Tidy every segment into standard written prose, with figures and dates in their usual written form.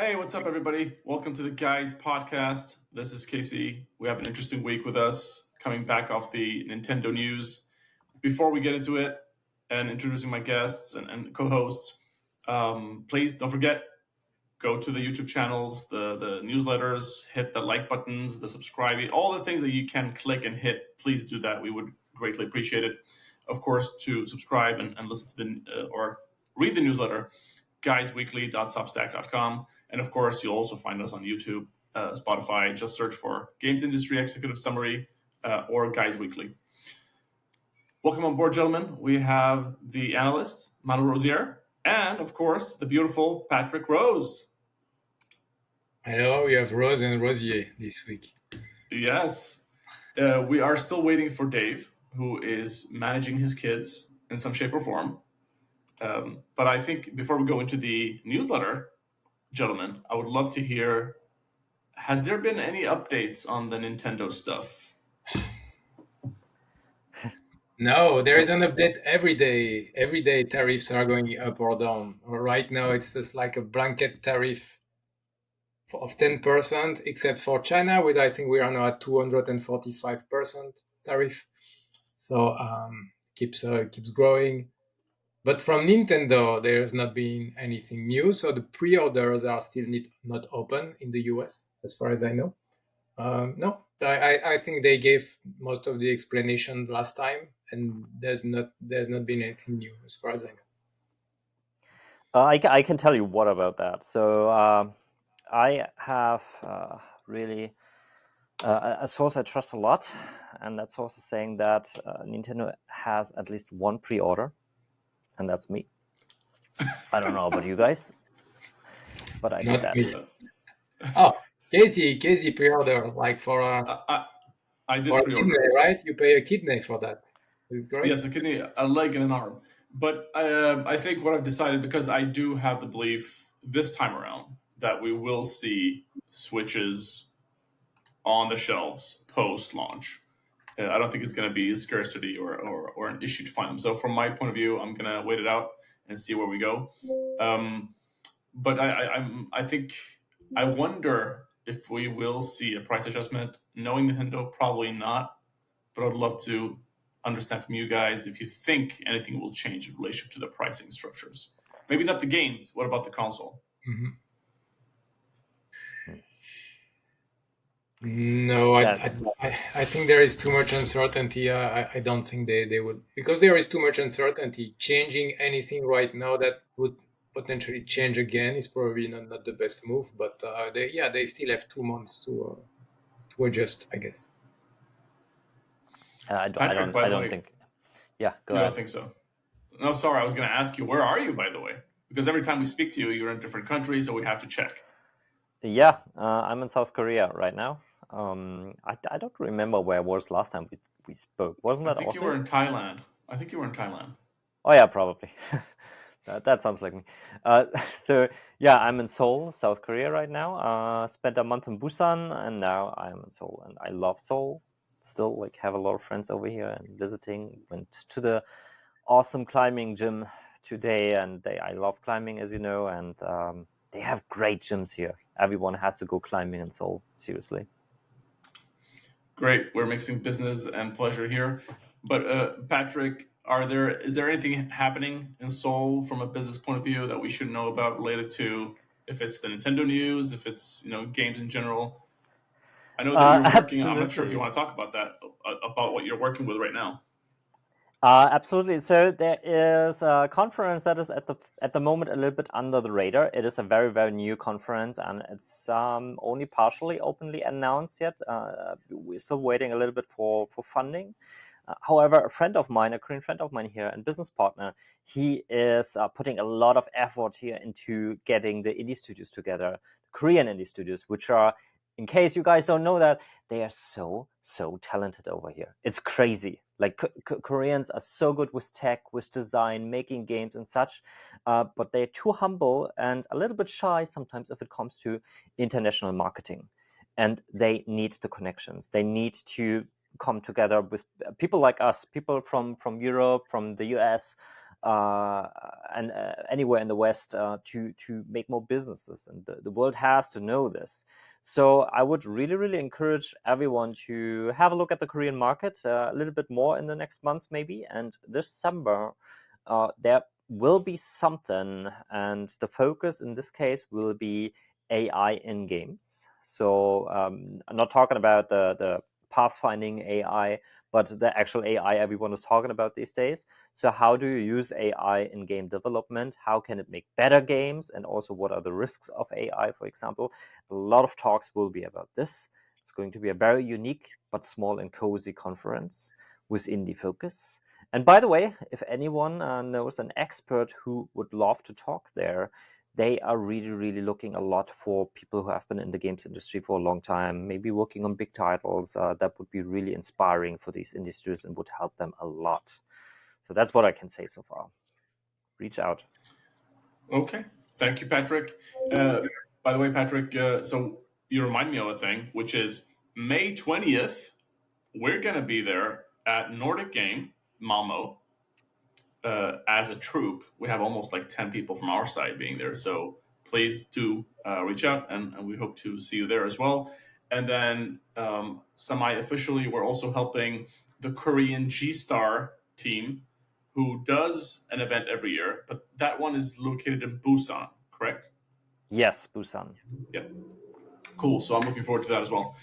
Hey, what's up, everybody? Welcome to the Gies podcast. This is Casey. We have an interesting week with us coming back off the Nintendo news. Before we get into it and introducing my guests and co hosts, please don't forget go to the YouTube channels, the newsletters, hit the like buttons, the subscribing, all the things that you can click and hit. Please do that. We would greatly appreciate it. Of course, to subscribe and listen to the or read the newsletter, guysweekly.substack.com. And of course, you'll also find us on YouTube, Spotify. Just search for Games Industry Executive Summary or Guys Weekly. Welcome on board, gentlemen. We have the analyst, Manu Rosier, and of course, the beautiful Patrick Rose. Hello, we have Rose and Rosier this week. Yes. We are still waiting for Dave, who is managing his kids in some shape or form. But I think before we go into the newsletter, gentlemen, I would love to hear, has there been any updates on the Nintendo stuff? No, there is an update every day. Every day tariffs are going up or down. Right now, it's just like a blanket tariff of 10%, except for China, where I think we are now at 245% tariff. So keeps growing. But from Nintendo, there's not been anything new. So the pre-orders are still not open in the US, as far as I know. No, I think they gave most of the explanation last time, and there's not been anything new as far as I know. I can tell you what about that. So I have really a source I trust a lot, and that source is saying that Nintendo has at least one pre-order, and that's me. I don't know about you guys, but I get that. Me. Oh, Casey pre-order like for I did for a pre-order. kidney, right? You pay a kidney for that. Is it correct? Yes, a kidney, a leg, and an arm. But I think what I've decided, because I do have the belief this time around that we will see Switches on the shelves post-launch. I don't think it's going to be scarcity or an issue to find them. So from my point of view, I'm going to wait it out and see where we go. But I think I wonder if we will see a price adjustment. Knowing Nintendo, probably not. But I'd love to understand from you guys if you think anything will change in relation to the pricing structures. Maybe not the games. What about the console? Mm-hmm. No, I think there is too much uncertainty. I don't think they would, because there is too much uncertainty. Changing anything right now that would potentially change again is probably not the best move. But they still have 2 months to adjust, I guess. I don't think. Yeah, go ahead. I don't think so. No, sorry. I was going to ask you, where are you, by the way? Because every time we speak to you, you're in a different country, so we have to check. Yeah, I'm in South Korea right now. I don't remember where I was last time we spoke. Wasn't that? I think you were in Thailand. Oh yeah, probably. That sounds like me. So yeah, I'm in Seoul, South Korea right now. Spent a month in Busan, and now I'm in Seoul, and I love Seoul. Still, have a lot of friends over here and visiting. Went to the awesome climbing gym today, and I love climbing, as you know, and they have great gyms here. Everyone has to go climbing in Seoul. Seriously. Great. We're mixing business and pleasure here. But Patrick, is there anything happening in Seoul from a business point of view that we should know about related to, if it's the Nintendo news, if it's games in general? I know that you're working. I'm not sure if you want to talk about that, about what you're working with right now. Absolutely. So there is a conference that is at the moment a little bit under the radar. It is a very, very new conference, and it's only partially openly announced yet. We're still waiting a little bit for funding. However, a Korean friend of mine here and business partner, he is putting a lot of effort here into getting the indie studios together, Korean indie studios, which are, in case you guys don't know that, they are so talented over here. It's crazy. Koreans are so good with tech, with design, making games and such, but they're too humble and a little bit shy sometimes if it comes to international marketing. And they need the connections. They need to come together with people like us, people from Europe, from the US, and anywhere in the West to make more businesses, and the world has to know this. So I would really encourage everyone to have a look at the Korean market a little bit more in the next months, maybe. And this summer, there will be something, and the focus in this case will be AI in games. So I'm not talking about the pathfinding AI, but the actual AI everyone is talking about these days. So how do you use AI in game development? How can it make better games? And also, what are the risks of AI, for example? A lot of talks will be about this. It's going to be a very unique but small and cozy conference with indie focus. And by the way, if anyone knows an expert who would love to talk there, they are really looking a lot for people who have been in the games industry for a long time, maybe working on big titles. That would be really inspiring for these industries and would help them a lot. So that's what I can say so far. Reach out. Okay. Thank you, Patrick. By the way, Patrick, so you remind me of a thing, which is May 20th, we're going to be there at Nordic Game, Malmo, as a troupe. We have almost like 10 people from our side being there. So please do reach out, and we hope to see you there as well. And then semi-officially, we're also helping the Korean G-Star team, who does an event every year, but that one is located in Busan, correct? Yes, Busan. Yeah. Cool. So I'm looking forward to that as well.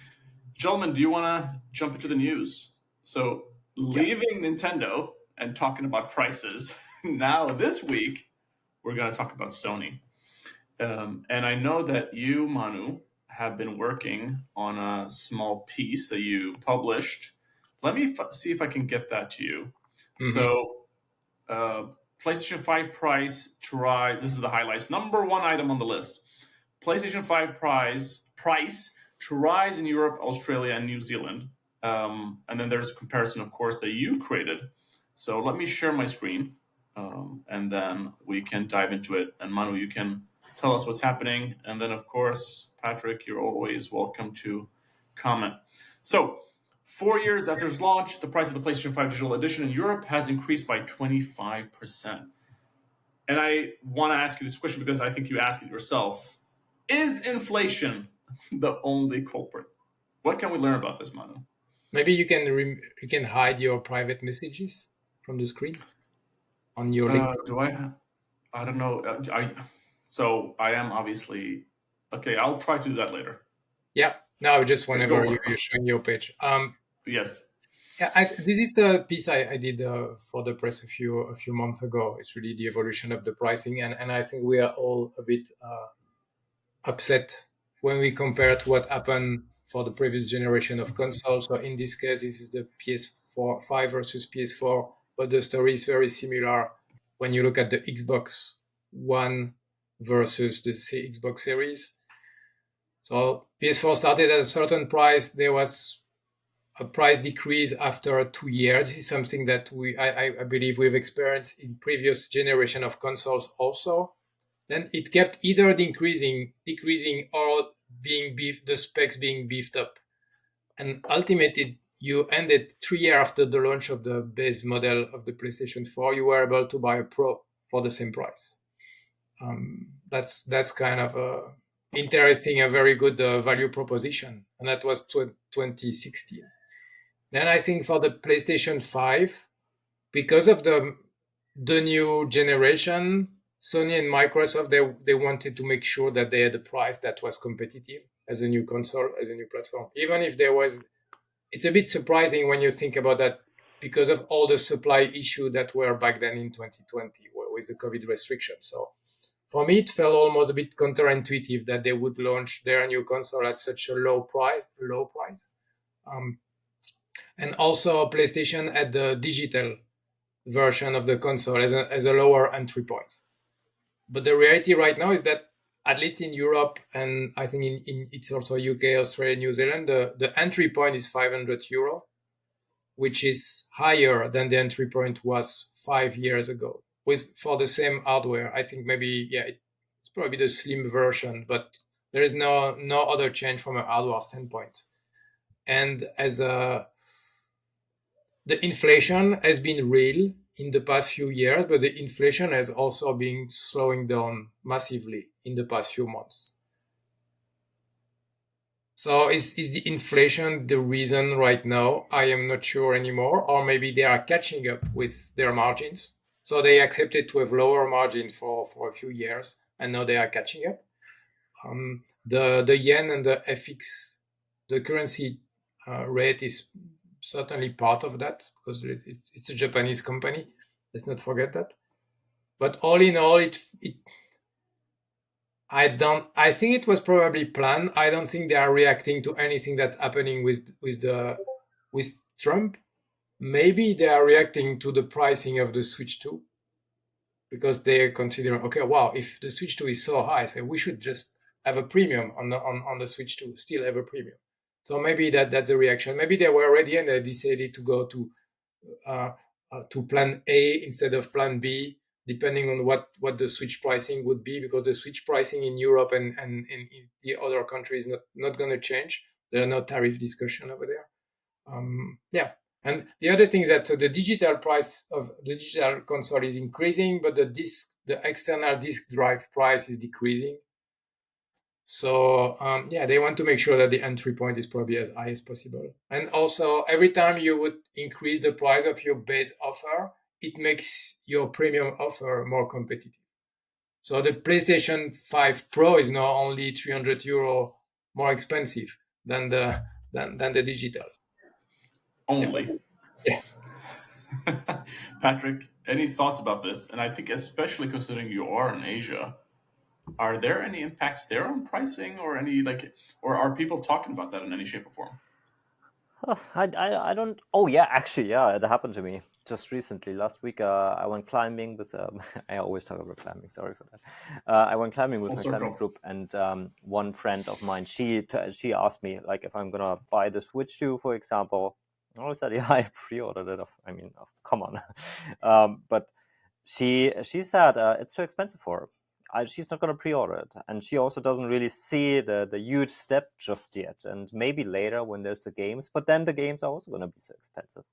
Gentlemen, do you want to jump into the news? So leaving Nintendo and talking about prices, now this week, we're going to talk about Sony. And I know that you, Manu, have been working on a small piece that you published. Let me see if I can get that to you. Mhm. So, PlayStation 5 price to rise. This is the highlights. Number one item on the list. PlayStation 5 price to rise in Europe, Australia, and New Zealand. And then there's a comparison, of course, that you've created. So let me share my screen, and then we can dive into it. And Manu, you can tell us what's happening. And then, of course, Patrick, you're always welcome to comment. So, 4 years after its launch, the price of the PlayStation 5 Digital Edition in Europe has increased by 25%. And I want to ask you this question because I think you asked it yourself. Is inflation the only culprit? What can we learn about this, Manu? Maybe you can hide your private messages from the screen on your link. Do I? I don't know. So I am obviously okay. I'll try to do that later. Yeah. No, just whenever Go for you're showing your page. Yes. Yeah, this is the piece I did for the press a few months ago. It's really the evolution of the pricing, and I think we are all a bit upset when we compare to what happened for the previous generation of consoles. So in this case, this is the PS4 5 versus PS4, but the story is very similar when you look at the Xbox One versus the Xbox Series. So PS4 started at a certain price. There was a price decrease after 2 years. This is something that I believe we've experienced in previous generation of consoles also. Then it kept either decreasing, or the specs being beefed up. And ultimately, you ended 3 years after the launch of the base model of the PlayStation 4, you were able to buy a Pro for the same price. That's kind of a interesting, a very good value proposition. And that was 2016. Then I think for the PlayStation 5, because of the new generation, Sony and Microsoft, they wanted to make sure that they had a price that was competitive as a new console, as a new platform. Even if it's a bit surprising when you think about that because of all the supply issue that were back then in 2020 with the COVID restrictions. So for me, it felt almost a bit counterintuitive that they would launch their new console at such a low price. And also PlayStation had the digital version of the console as a lower entry point. But the reality right now is that at least in Europe, and I think in it's also UK, Australia, New Zealand, the entry point is €500, which is higher than the entry point was 5 years ago for the same hardware. I think maybe, it's probably the slim version, but there is no other change from a hardware standpoint. And the inflation has been real in the past few years, but the inflation has also been slowing down massively in the past few months. So is the inflation the reason right now? I am not sure anymore. Or maybe they are catching up with their margins. So they accepted to have lower margin for a few years, and now they are catching up. The yen and the FX, the currency rate is certainly part of that, because it's a Japanese company. Let's not forget that. But all in all, I think it was probably planned. I don't think they are reacting to anything that's happening with Trump. Maybe they are reacting to the pricing of the Switch 2, because they consider, okay, wow, if the Switch 2 is so high, so we should just have a premium on the Switch 2, still have a premium. So maybe that's the reaction. Maybe they were ready and they decided to go to plan A instead of plan B, depending on what the Switch pricing would be, because the Switch pricing in Europe and in the other countries not going to change. There are no tariff discussion over there. Yeah. And the other thing is that the digital price of the digital console is increasing, but the external disk drive price is decreasing. So yeah, they want to make sure that the entry point is probably as high as possible. And also, every time you would increase the price of your base offer, it makes your premium offer more competitive. So the PlayStation 5 Pro is now only 300 euro more expensive than the digital. Only. Yeah. Patrick, any thoughts about this? And I think especially considering you are in Asia, are there any impacts there on pricing or or are people talking about that in any shape or form? I don't. Oh yeah, actually, yeah, it happened to me just recently. Last week, I went climbing with. I always talk about climbing. Sorry for that. I went climbing with Full my circle. climbing group, and one friend of mine, she asked me like if I'm gonna buy the Switch 2, for example. I said, yeah, I pre-ordered it. I mean, come on. But she said it's too expensive for her. She's not going to pre-order it, and she also doesn't really see the huge step just yet. And maybe later when there's the games, but then the games are also going to be so expensive.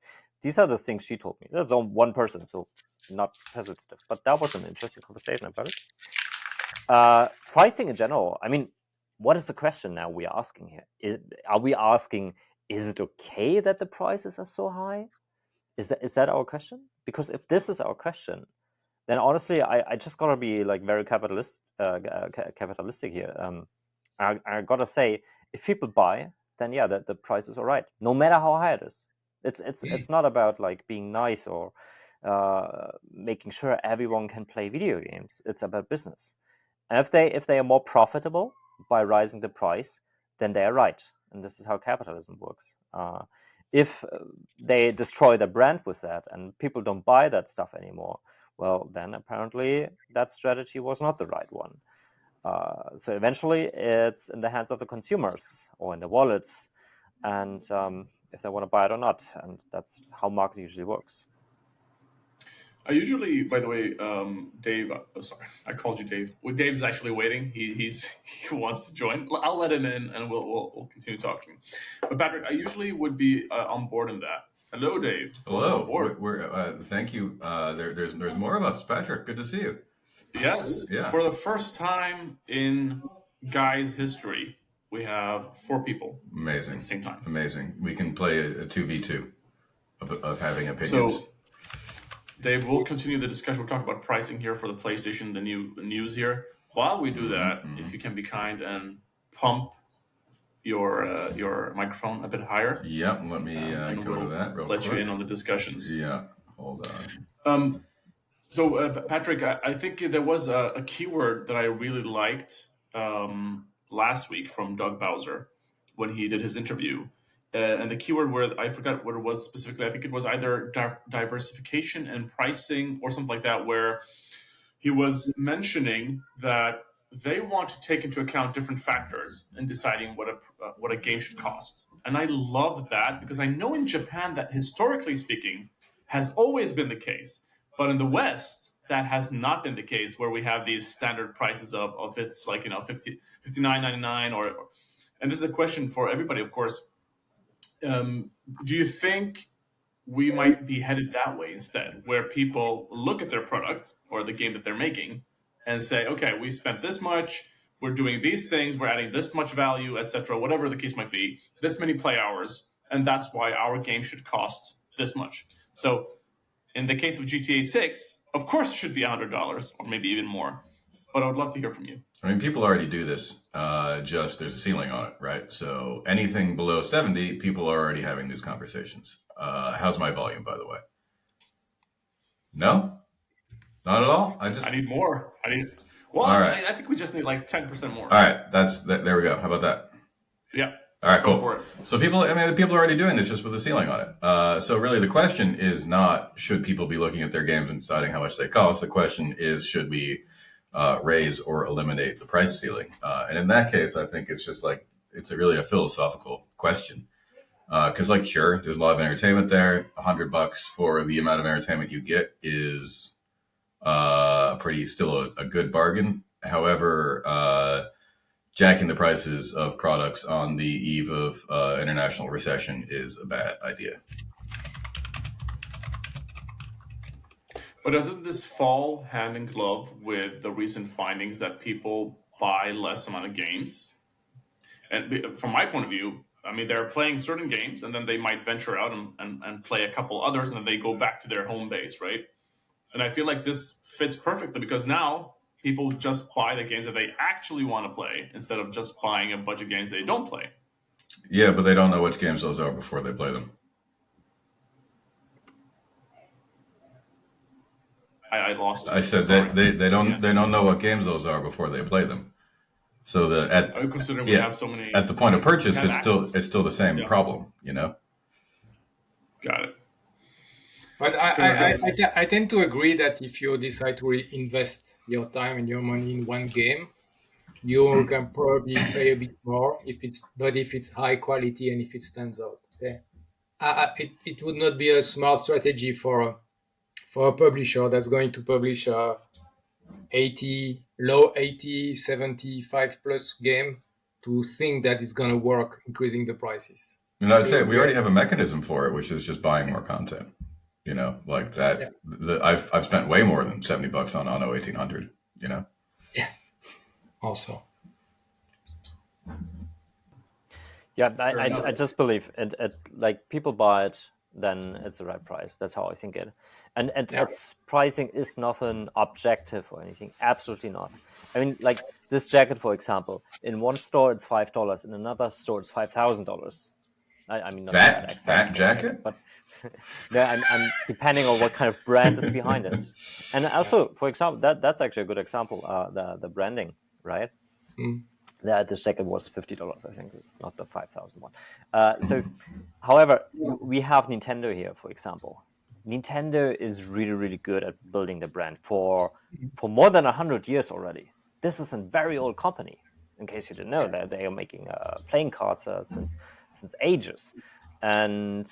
These are the things she told me. That's on one person, so not positive. But that was an interesting conversation about it. Pricing in general. I mean, what is the question now we are asking here? Are we asking, is it okay that the prices are so high? Is that our question? Because if this is our question, then honestly, I just gotta be like very capitalistic here. I gotta say, if people buy, then yeah, the price is all right, no matter how high it is. It's not about like being nice or making sure everyone can play video games. It's about business. And if they are more profitable by raising the price, then they are right, and this is how capitalism works. If they destroy the brand with that, and people don't buy that stuff anymore, well, then apparently that strategy was not the right one. So eventually, it's in the hands of the consumers or in the wallets, and if they want to buy it or not, and that's how market usually works. I usually, by the way, Dave. Sorry, I called you Dave. Well, Dave's actually waiting. He wants to join. I'll let him in, and we'll continue talking. But Patrick, I usually would be on board in that. Hello, Dave. Hello. Welcome aboard. Thank you. There's more of us. Patrick, good to see you. Yes. Yeah. For the first time in Gies history, we have 4 people Amazing. at the same time. Amazing. We can play a 2v2 of having opinions. So, Dave, we'll continue the discussion. We'll talk about pricing here for the PlayStation, the new news here. While we do that, if you can be kind and pump your microphone a bit higher. Yep. Let me go to that real quick. Let you in on the discussions. Yeah. Hold on. So, Patrick, I think there was a keyword that I really liked last week from Doug Bowser when he did his interview. And the keyword word, I forgot what it was specifically. I think it was either diversification and pricing or something like that, where he was mentioning that they want to take into account different factors in deciding what a game should cost. And I love that because I know in Japan that historically speaking has always been the case. But in the West, that has not been the case, where we have these standard prices of it's like, 59.99 or and this is a question for everybody, of course. Do you think we might be headed that way instead, where people look at their product or the game that they're making and say, okay, we spent this much, we're doing these things, we're adding this much value, etc., whatever the case might be, this many play hours, and that's why our game should cost this much. So in the case of GTA 6, of course it should be $100 or maybe even more. But I would love to hear from you. I mean, people already do this. Just there's a ceiling on it, right? So anything below 70, people are already having these conversations. How's my volume, by the way? No, not at all. I need more. Well, all right. I think we just need like 10% more. All right, there we go. How about that? Yeah. All right, Go cool. for it. So people are already doing this just with a ceiling on it. So really the question is not should people be looking at their games and deciding how much they cost. The question is should we raise or eliminate the price ceiling? And in that case, I think it's just like it's really a philosophical question. Because sure, there's a lot of entertainment there. $100 for the amount of entertainment you get is still a good bargain. However, jacking the prices of products on the eve of international recession is a bad idea. But doesn't this fall hand in glove with the recent findings that people buy less amount of games? And from my point of view, I mean, they're playing certain games and then they might venture out and play a couple others and then they go back to their home base, right? And I feel like this fits perfectly because now people just buy the games that they actually want to play instead of just buying a bunch of games they don't play. Yeah, but they don't know which games those are before they play them. I lost. I said that they don't know what games those are before they play them. So we have so many at the point of purchase, it's still the same problem, you know. Got it. But I tend to agree that if you decide to invest your time and your money in one game, you can probably pay a bit more if it's high quality and if it stands out. Okay? It would not be a smart strategy for a publisher that's going to publish a low 80, 75 plus game to think that it's going to work increasing the prices. And I'd say we already have a mechanism for it, which is just buying more content. You know, like that. Yeah. I've spent way more than $70 on Anno 1800. You know. Yeah. Also. Yeah, I just believe it. Like people buy it, then it's the right price. That's how I think it. And its pricing is nothing objective or anything. Absolutely not. I mean, like this jacket, for example, in one store it's $5, in another store it's $5,000. I mean, not that jacket, but I'm depending on what kind of brand is behind it. And also, for example, that's actually a good example. The branding, right? Mm. This jacket was $50. I think it's not the 5,000 one. So, however, we have Nintendo here, for example. Nintendo is really, really good at building the brand for more than 100 years already. This is a very old company. In case you didn't know, that they are making playing cards since ages, and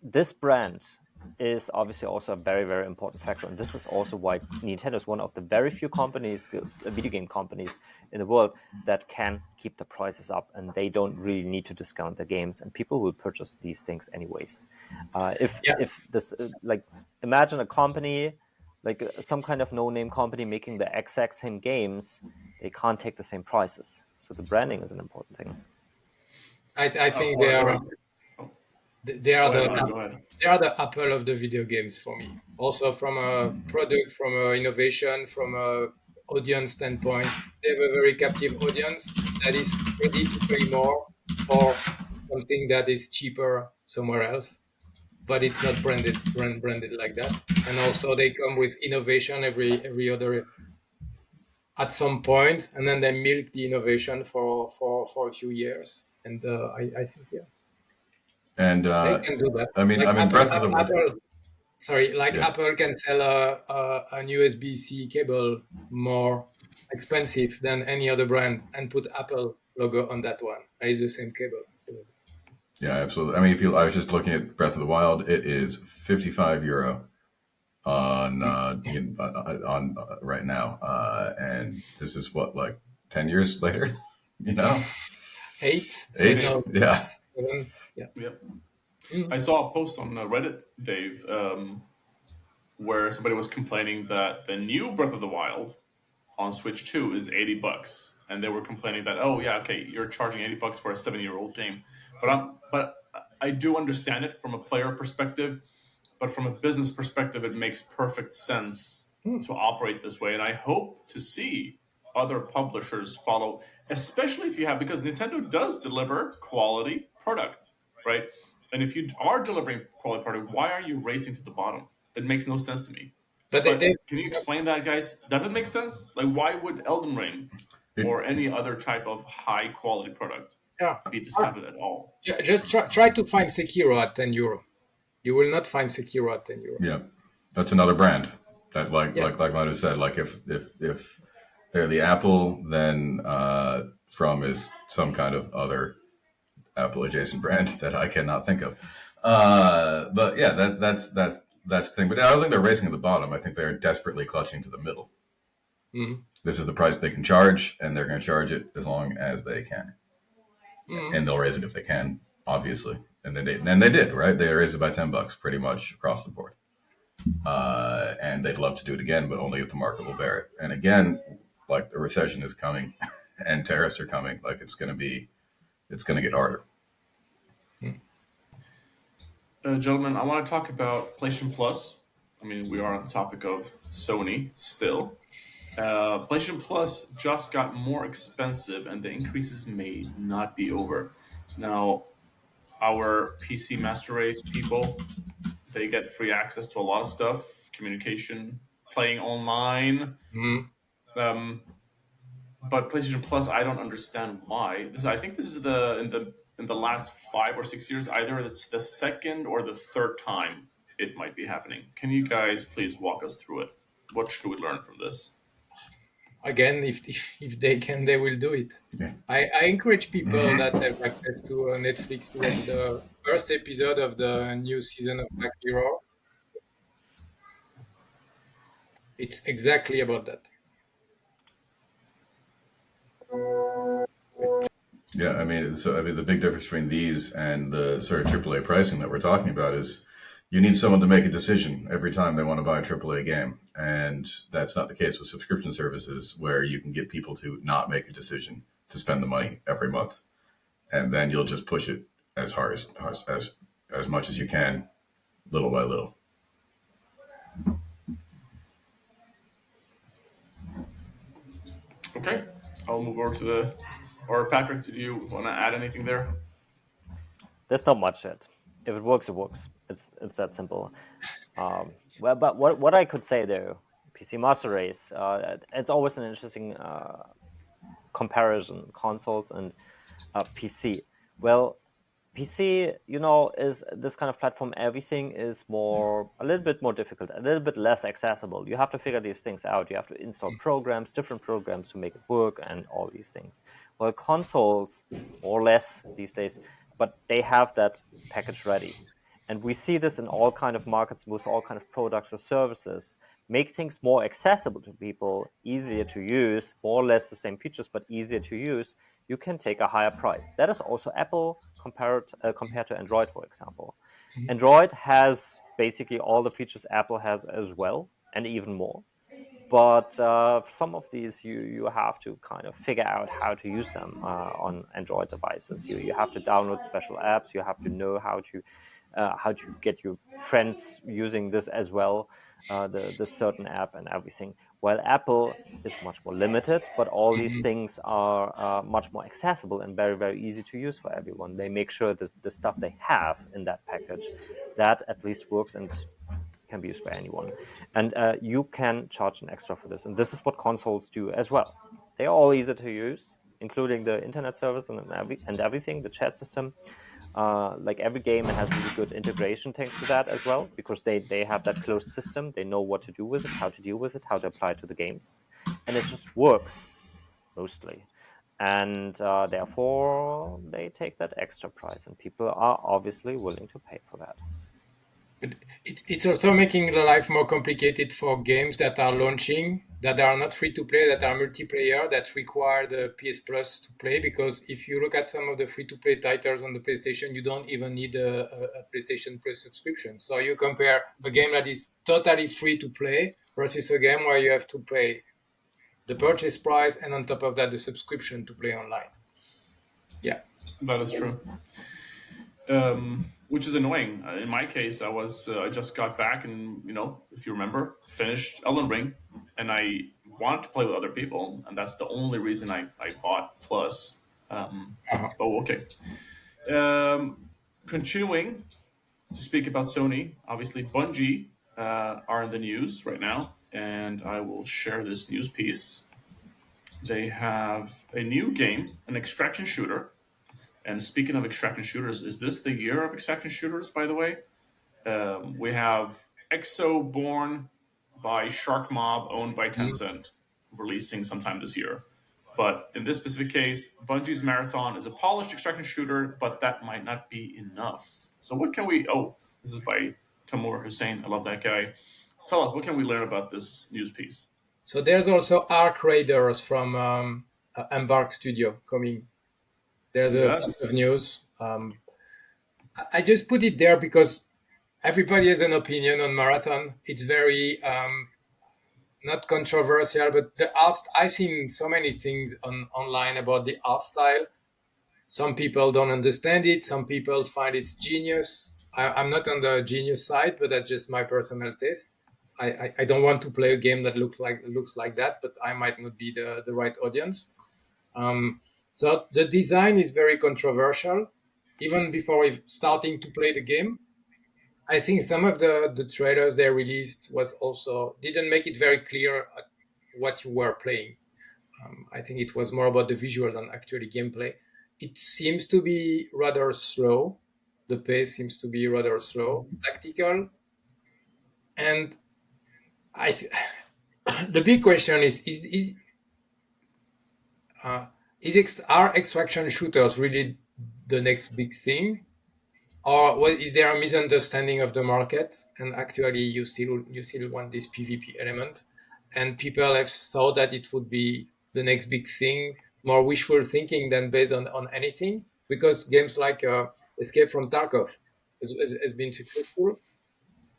this brand is obviously also a very, very important factor. And this is also why Nintendo is one of the very few companies, video game companies in the world that can keep the prices up, and they don't really need to discount the games, and people will purchase these things anyways. If this, like, imagine a company, like some kind of no-name company making the exact same games, they can't take the same prices. So the branding is an important thing. I think they are the Apple of the video games for me. Also from a product, from a innovation, from a audience standpoint, they have a very captive audience that is ready to pay more for something that is cheaper somewhere else, but it's not branded like that. And also they come with innovation every other at some point, and then they milk the innovation for a few years. And I think and they can do that. I mean, Breath of the Wild. Apple can sell an USB-C cable more expensive than any other brand and put Apple logo on that one. It's the same cable. Yeah, absolutely. I mean, I was just looking at Breath of the Wild. It is €55 on right now, and this is what, like 10 years later, you know? 8. Yeah. 7, yeah. Yep. I saw a post on Reddit, Dave, where somebody was complaining that the new Breath of the Wild on Switch 2 is $80, and they were complaining that, oh yeah, okay, you're charging $80 for a 7-year-old game, but I do understand it from a player perspective, but from a business perspective, it makes perfect sense to operate this way, and I hope to see other publishers follow, especially if you have, because Nintendo does deliver quality product, right? And if you are delivering quality product, why are you racing to the bottom? It makes no sense to me. But But can you explain that, guys? Does it make sense? Like, why would Elden Ring or any other type of high quality product yeah, be discounted at all? just try to find Sekiro at €10. You will not find Sekiro at €10. Yeah, that's another brand that, Yeah. like Manu said, like if they're the Apple, then From is some kind of other Apple adjacent brand that I cannot think of. But yeah, that's the thing. But I don't think they're racing at the bottom. I think they're desperately clutching to the middle. Mhm. This is the price they can charge, and they're going to charge it as long as they can, and they'll raise it if they can, obviously. And they did, right? They raised it by $10 pretty much across the board. And they'd love to do it again, but only if the market will bear it. And again, like the recession is coming, and tariffs are coming. Like it's going to get harder. Gentlemen, I want to talk about PlayStation Plus. I mean, we are on the topic of Sony still. PlayStation Plus just got more expensive, and the increases may not be over. Now, our PC Master Race people, they get free access to a lot of stuff, communication, playing online. But PlayStation Plus, I don't understand why. I think this is in the last 5 or 6 years, either it's the second or the third time it might be happening. Can you guys please walk us through it? What should we learn from this? Again, if they can, they will do it. Yeah. I encourage people that have access to Netflix to watch the first episode of the new season of Black Mirror. It's exactly about that. Yeah, I mean, the big difference between these and the sort of AAA pricing that we're talking about is you need someone to make a decision every time they want to buy a AAA game, and that's not the case with subscription services where you can get people to not make a decision to spend the money every month, and then you'll just push it as hard as much as you can, little by little. Okay, I'll move over to the. Or Patrick, did you want to add anything there? There's not much yet. If it works, it works. It's that simple. Well, but what I could say though, PC Master Race, it's always an interesting comparison, consoles and PC. Well, PC, is this kind of platform. Everything is a little bit more difficult, a little bit less accessible. You have to figure these things out. You have to install programs, different programs to make it work, and all these things. Well, consoles, more or less these days, but they have that package ready. And we see this in all kind of markets with all kind of products or services. Make things more accessible to people, easier to use, more or less the same features, but easier to use. You can take a higher price. That is also Apple compared to Android, for example. Android has basically all the features Apple has as well, and even more. But some of these you have to kind of figure out how to use them on Android devices. You have to download special apps. You have to know how to get your friends using this as well, the certain app and everything. While Apple is much more limited, but all these things are much more accessible and very, very easy to use for everyone. They make sure that the stuff they have in that package, that at least works and can be used by anyone. And you can charge an extra for this. And this is what consoles do as well. They are all easy to use, including the internet service and everything, the chat system. Like every game has really good integration thanks to that as well, because they have that closed system. They know what to do with it, how to deal with it, how to apply it to the games. And it just works, mostly. And therefore, they take that extra price. And people are obviously willing to pay for that. But it's also making the life more complicated for games that are launching, that are not free to play, that are multiplayer, that require the PS Plus to play. Because if you look at some of the free to play titles on the PlayStation, you don't even need a PlayStation Plus subscription. So you compare a game that is totally free to play versus a game where you have to pay the purchase price and on top of that, the subscription to play online. Yeah. That is true. Which is annoying. In my case, I just got back and if you remember, finished Elden Ring, and I wanted to play with other people, and that's the only reason I bought Plus. Uh-huh. Oh, okay. Continuing to speak about Sony, obviously Bungie are in the news right now, and I will share this news piece. They have a new game, an extraction shooter. And speaking of extraction shooters, is this the year of extraction shooters, by the way? We have Exo Born by Shark Mob, owned by Tencent, releasing sometime this year. But in this specific case, Bungie's Marathon is a polished extraction shooter, but that might not be enough. So what can we... Oh, this is by Tamur Hussein. I love that guy. Tell us, what can we learn about this news piece? So there's also Arc Raiders from Embark Studio coming. There's a bunch of news. I just put it there because everybody has an opinion on Marathon. It's very not controversial, but the art. I've seen so many things online about the art style. Some people don't understand it. Some people find it's genius. I'm not on the genius side, but that's just my personal taste. I don't want to play a game that looks like that, but I might not be the right audience. So the design is very controversial. Even before starting to play the game, I think some of the trailers they released was also didn't make it very clear what you were playing. I think it was more about the visual than actually gameplay. It seems to be rather slow. The pace seems to be rather slow, tactical, and the big question are extraction shooters really the next big thing, or is there a misunderstanding of the market and actually you still want this PvP element, and people have thought that it would be the next big thing, more wishful thinking than based on anything, because games like Escape from Tarkov has been successful.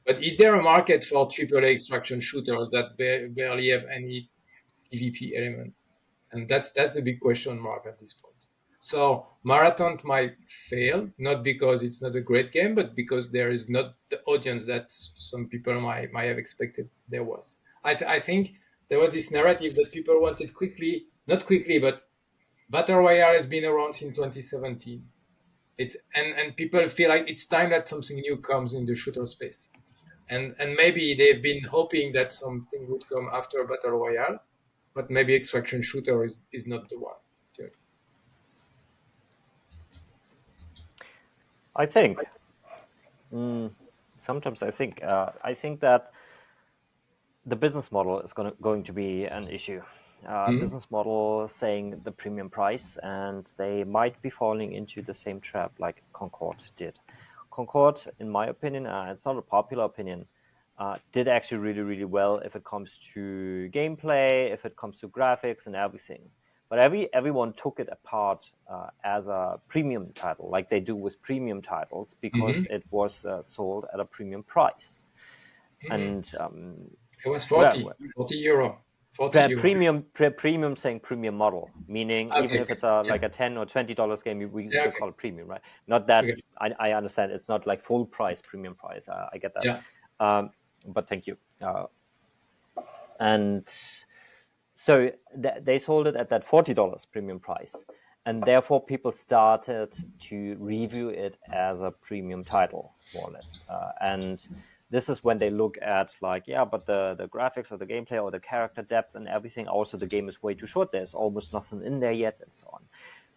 But is there a market for AAA extraction shooters that barely have any PvP element? And that's the big question mark at this point. So Marathon might fail, not because it's not a great game, but because there is not the audience that some people might have expected there was. I think there was this narrative that people wanted not quickly, but Battle Royale has been around since 2017. And people feel like it's time that something new comes in the shooter space. And maybe they've been hoping that something would come after Battle Royale, but maybe extraction shooter is not the one. I think sometimes I think that the business model is going to be an issue. Business model saying the premium price, and they might be falling into the same trap like Concord did. Concord, in my opinion, it's not a popular opinion, did actually really, really well if it comes to gameplay, if it comes to graphics and everything. But everyone took it apart as a premium title, like they do with premium titles, because it was sold at a premium price. And it was 40 euro. 40 euro. Premium saying premium model, meaning even if it's like a $10 or $20 game, we still call it premium, right? Not that I understand it's not like full price premium price. I get that. Yeah. But thank you. And so they sold it at that $40 premium price, and therefore people started to review it as a premium title, more or less. And this is when they look at like, but the graphics or the gameplay or the character depth and everything. Also, the game is way too short. There's almost nothing in there yet, and so on.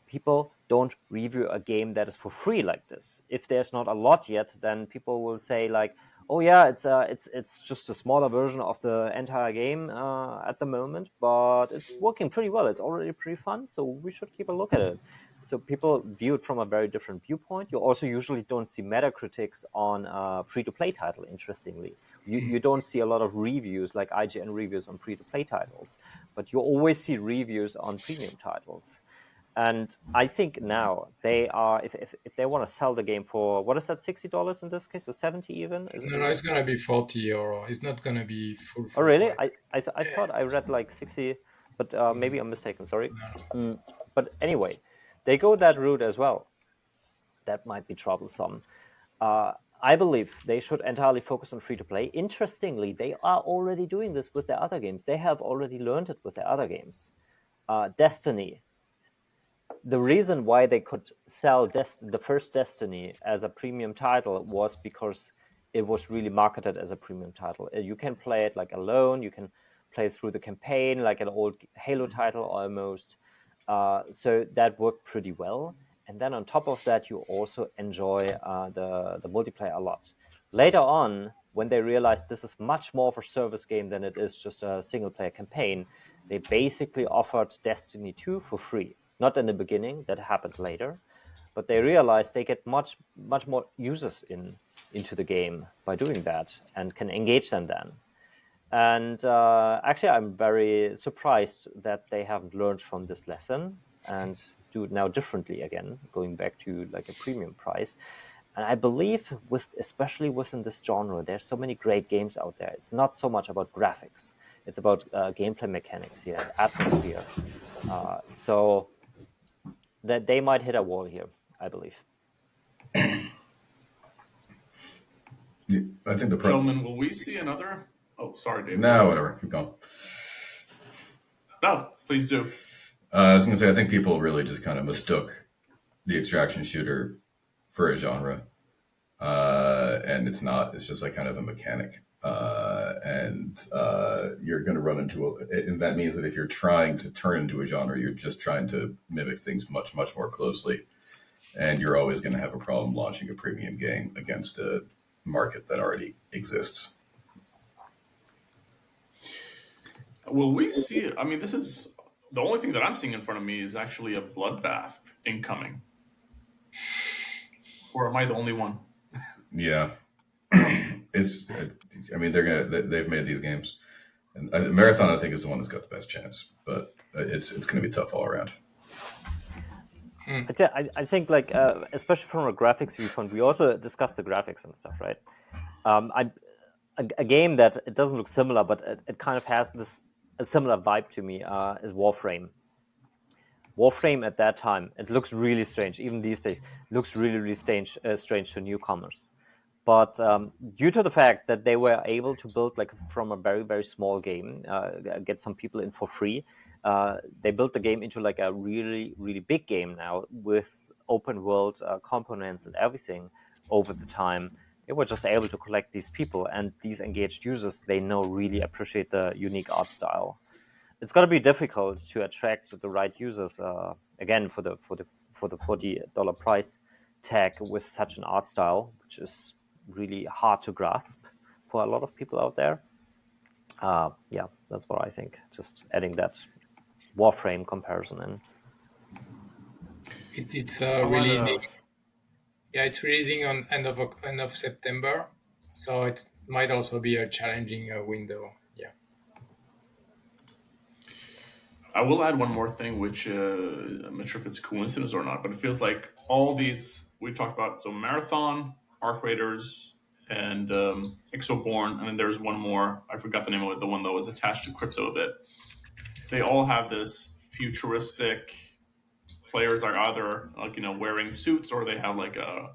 People don't review a game that is for free like this. If there's not a lot yet, then people will say like, oh yeah, it's just a smaller version of the entire game at the moment, but it's working pretty well. It's already pretty fun, so we should keep a look at it. So people view it from a very different viewpoint. You also usually don't see Metacritics on a free-to-play title, interestingly. You don't see a lot of reviews, like IGN reviews on free-to-play titles, but you always see reviews on premium titles. And I think now they are, if they want to sell the game for, what is that, $60 in this case, or 70 even? No, it's gonna be 40, or it's not gonna be full. Oh, really? Price. I thought I read like 60, but maybe I'm mistaken, sorry. But anyway, they go that route as well. That might be troublesome. I believe they should entirely focus on free-to-play. Interestingly, they are already doing this with their other games. They have already learned it with their other games. Destiny. The reason why they could sell the first Destiny as a premium title was because it was really marketed as a premium title. You can play it like alone. You can play through the campaign like an old Halo title almost. So that worked pretty well. And then on top of that, you also enjoy the multiplayer a lot. Later on, when they realized this is much more of a service game than it is just a single-player campaign, they basically offered Destiny 2 for free. Not in the beginning, that happened later. But they realized they get much more users into the game by doing that and can engage them then. And actually, I'm very surprised that they haven't learned from this lesson and do it now differently again, going back to like a premium price. And I believe, especially within this genre, there's so many great games out there. It's not so much about graphics; it's about gameplay mechanics here, atmosphere. So that they might hit a wall here, I believe. I think the Gentlemen, will we see another? Oh, sorry, David. No, whatever. Keep going. No, please do. I was going to say, I think people really just kind of mistook the extraction shooter for a genre. And it's not. It's just like kind of a mechanic. And you're going to run into and that means that if you're trying to turn into a genre, you're just trying to mimic things much, much more closely. And you're always going to have a problem launching a premium game against a market that already exists. Will we see? I mean, this is the only thing that I'm seeing in front of me is actually a bloodbath incoming. Or am I the only one? Yeah, it's. I mean, they've made these games, and Marathon I think is the one that's got the best chance, but it's going to be tough all around. I think like especially from a graphics viewpoint, we also discussed the graphics and stuff, right? A game that it doesn't look similar, but it kind of has a similar vibe to me is Warframe. Warframe at that time, it looks really strange. Even these days, looks really strange to newcomers. But due to the fact that they were able to build like from a very, very small game, get some people in for free, they built the game into like a really, really big game now with open world components and everything over the time. They were just able to collect these people, and these engaged users, they know really appreciate the unique art style. It's going to be difficult to attract the right users again for the $40 price tag with such an art style, which is really hard to grasp for a lot of people out there. Yeah, that's what I think. Just adding that Warframe comparison in. It's releasing. Yeah, it's releasing on end of September, so it might also be a challenging window. Yeah. I will add one more thing, which I'm not sure if it's coincidence or not, but it feels like all these we talked about. So Marathon, Arc Raiders, and Exoborn, and then there's one more. I forgot the name of it. The one that was attached to crypto a bit. They all have this futuristic. Players are either like wearing suits, or they have like a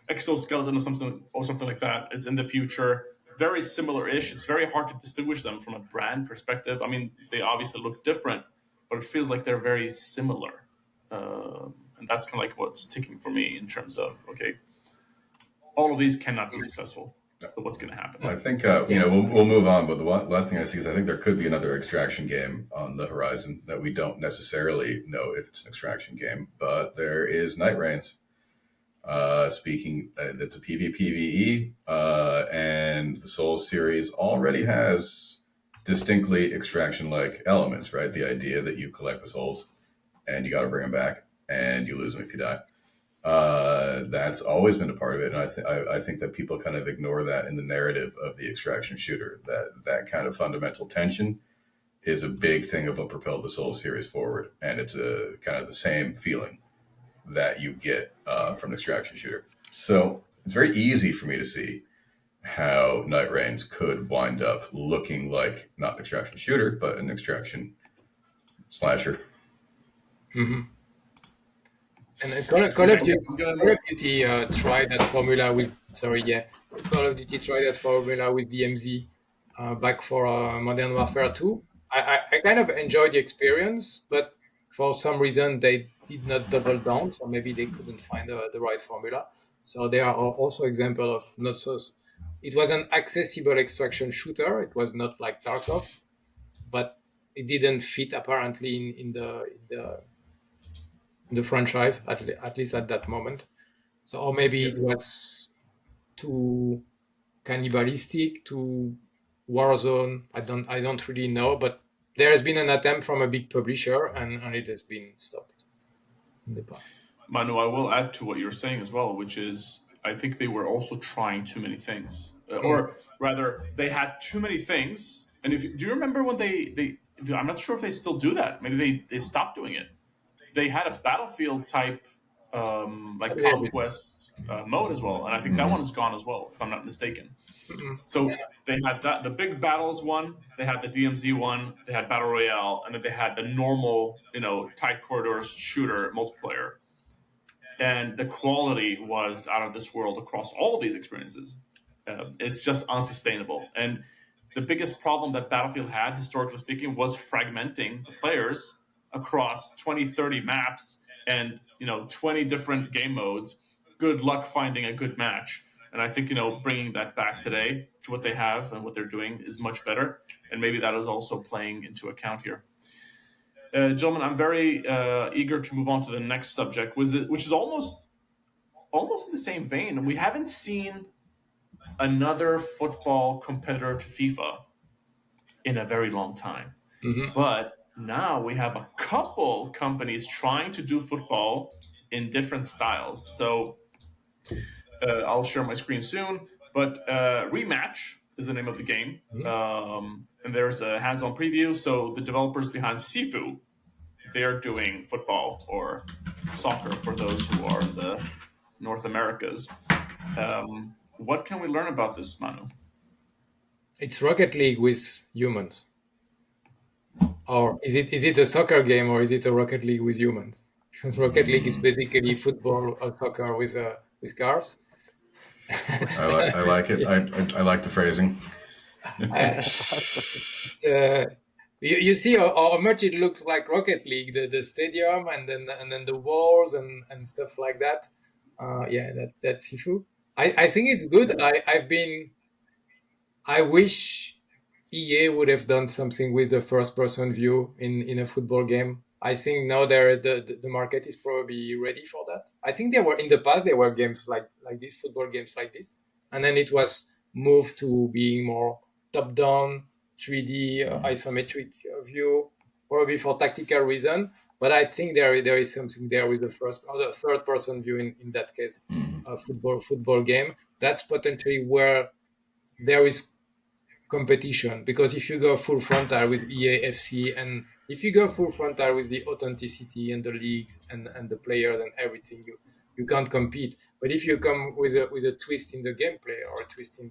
exoskeleton or something like that. It's in the future. Very similar-ish. It's very hard to distinguish them from a brand perspective. I mean, they obviously look different, but it feels like they're very similar. And that's kind of like what's ticking for me in terms of, okay, all of these cannot be successful. So what's going to happen? I think, we'll move on, but the last thing I see is I think there could be another extraction game on the horizon that we don't necessarily know if it's an extraction game, but there is Night Reigns. Speaking, it's a PvPvE, and the Souls series already has distinctly extraction-like elements, right? The idea that you collect the souls and you got to bring them back, and you lose them if you die. That's always been a part of it, and I think that people kind of ignore that in the narrative of the extraction shooter. That kind of fundamental tension is a big thing of what propelled the Souls series forward, and it's a kind of the same feeling that you get from an extraction shooter. So it's very easy for me to see how Night Reigns could wind up looking like not an extraction shooter, but an extraction slasher. Mm-hmm. And Call of Duty tried that formula with Call of Duty tried that formula with DMZ back for Modern Warfare 2. I kind of enjoyed the experience, but for some reason they did not double down, so maybe they couldn't find the right formula. So there are also examples of not so. It was an accessible extraction shooter. It was not like Tarkov, but it didn't fit apparently in the franchise, at least at that moment. So, or maybe it was too cannibalistic, too Warzone. I don't really know, but there has been an attempt from a big publisher, and it has been stopped in the past. Manu, I will add to what you're saying as well, which is I think they were also trying too many things, or rather, they had too many things. And do you remember when they? I'm not sure if they still do that. Maybe they stopped doing it. They had a Battlefield type like conquest mode as well, and I think that one is gone as well, if I'm not mistaken. So they had the big battles one, they had the DMZ one, they had Battle Royale, and then they had the normal, tight corridors shooter multiplayer. And the quality was out of this world across all of these experiences. It's just unsustainable. And the biggest problem that Battlefield had, historically speaking, was fragmenting the players across 20, 30 maps and 20 different game modes. Good luck finding a good match. And I think bringing that back today to what they have and what they're doing is much better. And maybe that is also playing into account here. Gentlemen, I'm very eager to move on to the next subject, which is almost in the same vein. We haven't seen another football competitor to FIFA in a very long time. But now we have a couple companies trying to do football in different styles. So I'll share my screen soon. But Rematch is the name of the game. And there's a hands-on preview. So the developers behind Sifu, they're doing football or soccer for those who are in the North Americas. What can we learn about this, Manu? It's Rocket League with humans. Or is it a soccer game, or is it a Rocket League with humans? Because Rocket League is basically football or soccer with cars. I like it. I like the phrasing. You see how much it looks like Rocket League, the stadium, and then the walls and stuff like that. That's Sifu. I think it's good. I wish EA would have done something with the first person view in a football game. I think now the market is probably ready for that. I think in the past there were games like this, football games like this, and then it was moved to being more top down 3D isometric view, probably for tactical reason. But I think there is something there with the first or the third person view in that case, a football game. That's potentially where there is competition, because if you go full frontal with EA FC, and if you go full frontal with the authenticity and the leagues and the players and everything, you can't compete. But if you come with a twist in the gameplay or a twist in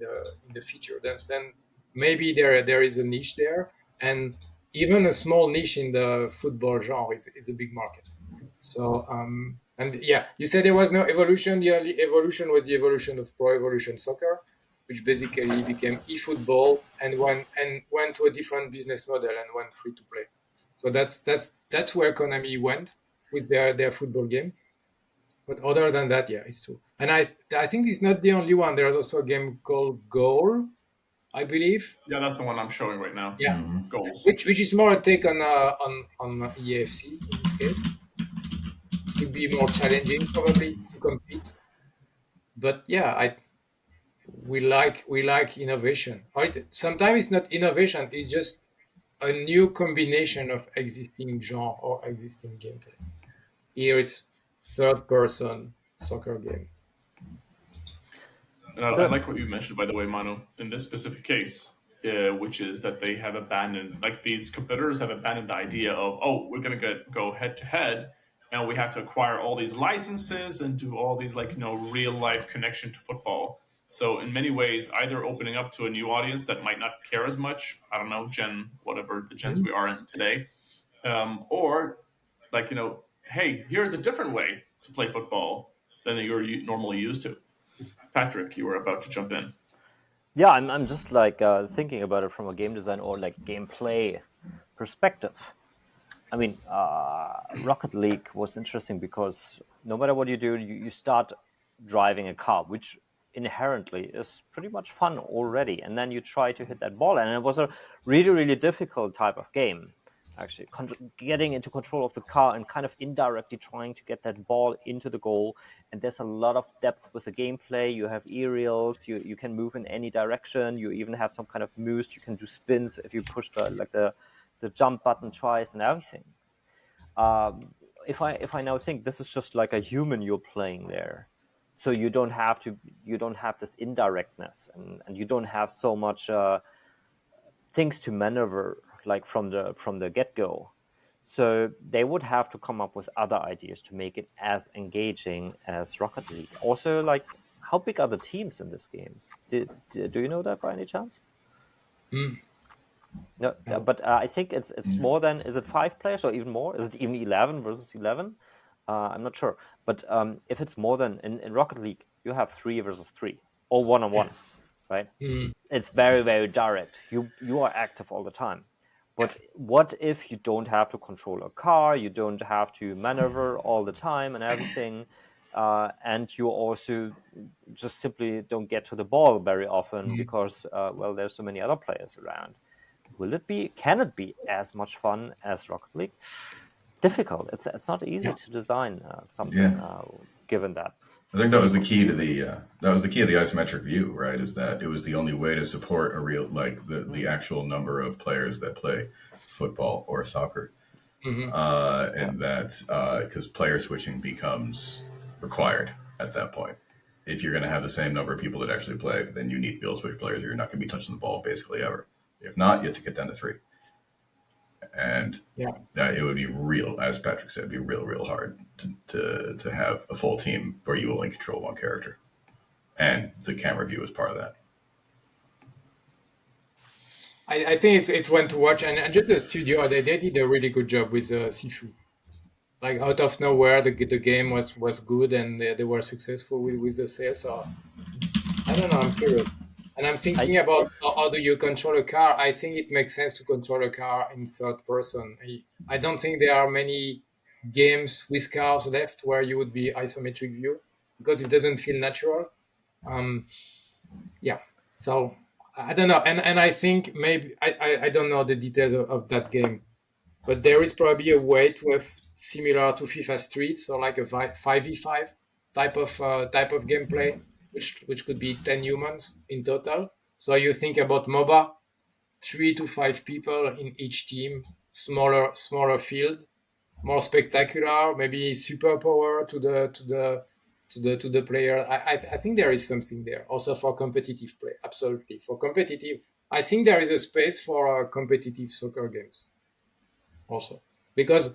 the feature, then maybe there is a niche there, and even a small niche in the football genre is a big market. So you said there was no evolution. The only evolution was the evolution of Pro Evolution Soccer, which basically became eFootball and went to a different business model and went free to play. So that's where Konami went with their football game. But other than that, it's true. And I think it's not the only one. There's also a game called Goal, I believe. Yeah, that's the one I'm showing right now. Yeah, Goals. which is more a take on EAFC in this case. It would be more challenging probably to compete. But we like innovation. Right? Sometimes it's not innovation; it's just a new combination of existing genre or existing gameplay. Here, it's third-person soccer game. And I like what you mentioned, by the way, Manu, in this specific case, which is that they have abandoned, like these competitors have abandoned the idea of, oh, we're going to go head to head, and we have to acquire all these licenses and do all these, like, real life connection to football. So in many ways, either opening up to a new audience that might not care as much, I don't know, whatever the gens we are in today, or like, hey, here's a different way to play football than you're normally used to. Patrick, you were about to jump in. Yeah, I'm just like thinking about it from a game design or like gameplay perspective. I mean, Rocket League was interesting because no matter what you do, you start driving a car, which inherently is pretty much fun already. And then you try to hit that ball. And it was a really, really difficult type of game, actually. Getting into control of the car and kind of indirectly trying to get that ball into the goal. And there's a lot of depth with the gameplay. You have aerials, you can move in any direction. You even have some kind of boost. You can do spins if you push the jump button twice and everything. If I now think this is just like a human you're playing there, so you don't have this indirectness and you don't have so much things to maneuver like from the get-go. So they would have to come up with other ideas to make it as engaging as Rocket League. Also, like, how big are the teams in these games? Do you know that by any chance? No, but I think it's more than, is it 5 players or even more? Is it even 11 versus 11? I'm not sure. But if it's more than, in Rocket League, you have 3 versus 3 or 1-on-1, right? It's very, very direct. You are active all the time. But what if you don't have to control a car, you don't have to maneuver all the time and everything, and you also just simply don't get to the ball very often because, well, there's so many other players around. Can it be as much fun as Rocket League? Difficult. It's not easy to design something given that. I think that was the key to the isometric view, right? Is that it was the only way to support a real, like, the actual number of players that play football or soccer, and that's because player switching becomes required at that point. If you're going to have the same number of people that actually play, then you need to be able to switch players, or you're not going to be touching the ball basically ever. If not, you have to get down to 3. And it would be real, as Patrick said, it'd be real hard to have a full team where you only control one character. And the camera view is part of that. I think it's one to watch. And just the studio, they did a really good job with Sifu. Like, out of nowhere, the game was good and they were successful with the sales. So, I don't know, I'm curious. And I'm thinking about how do you control a car. I think it makes sense to control a car in third person. I don't think there are many games with cars left where you would be isometric view because it doesn't feel natural. So I don't know. And I think maybe, I don't know the details of that game, but there is probably a way to have similar to FIFA Street, so like a 5v5 type of gameplay, which could be 10 humans in total. So you think about MOBA, 3 to 5 people in each team, smaller field, more spectacular, maybe superpower to the player. I think there is something there also for competitive play. Absolutely, for competitive, I think there is a space for competitive soccer games also, because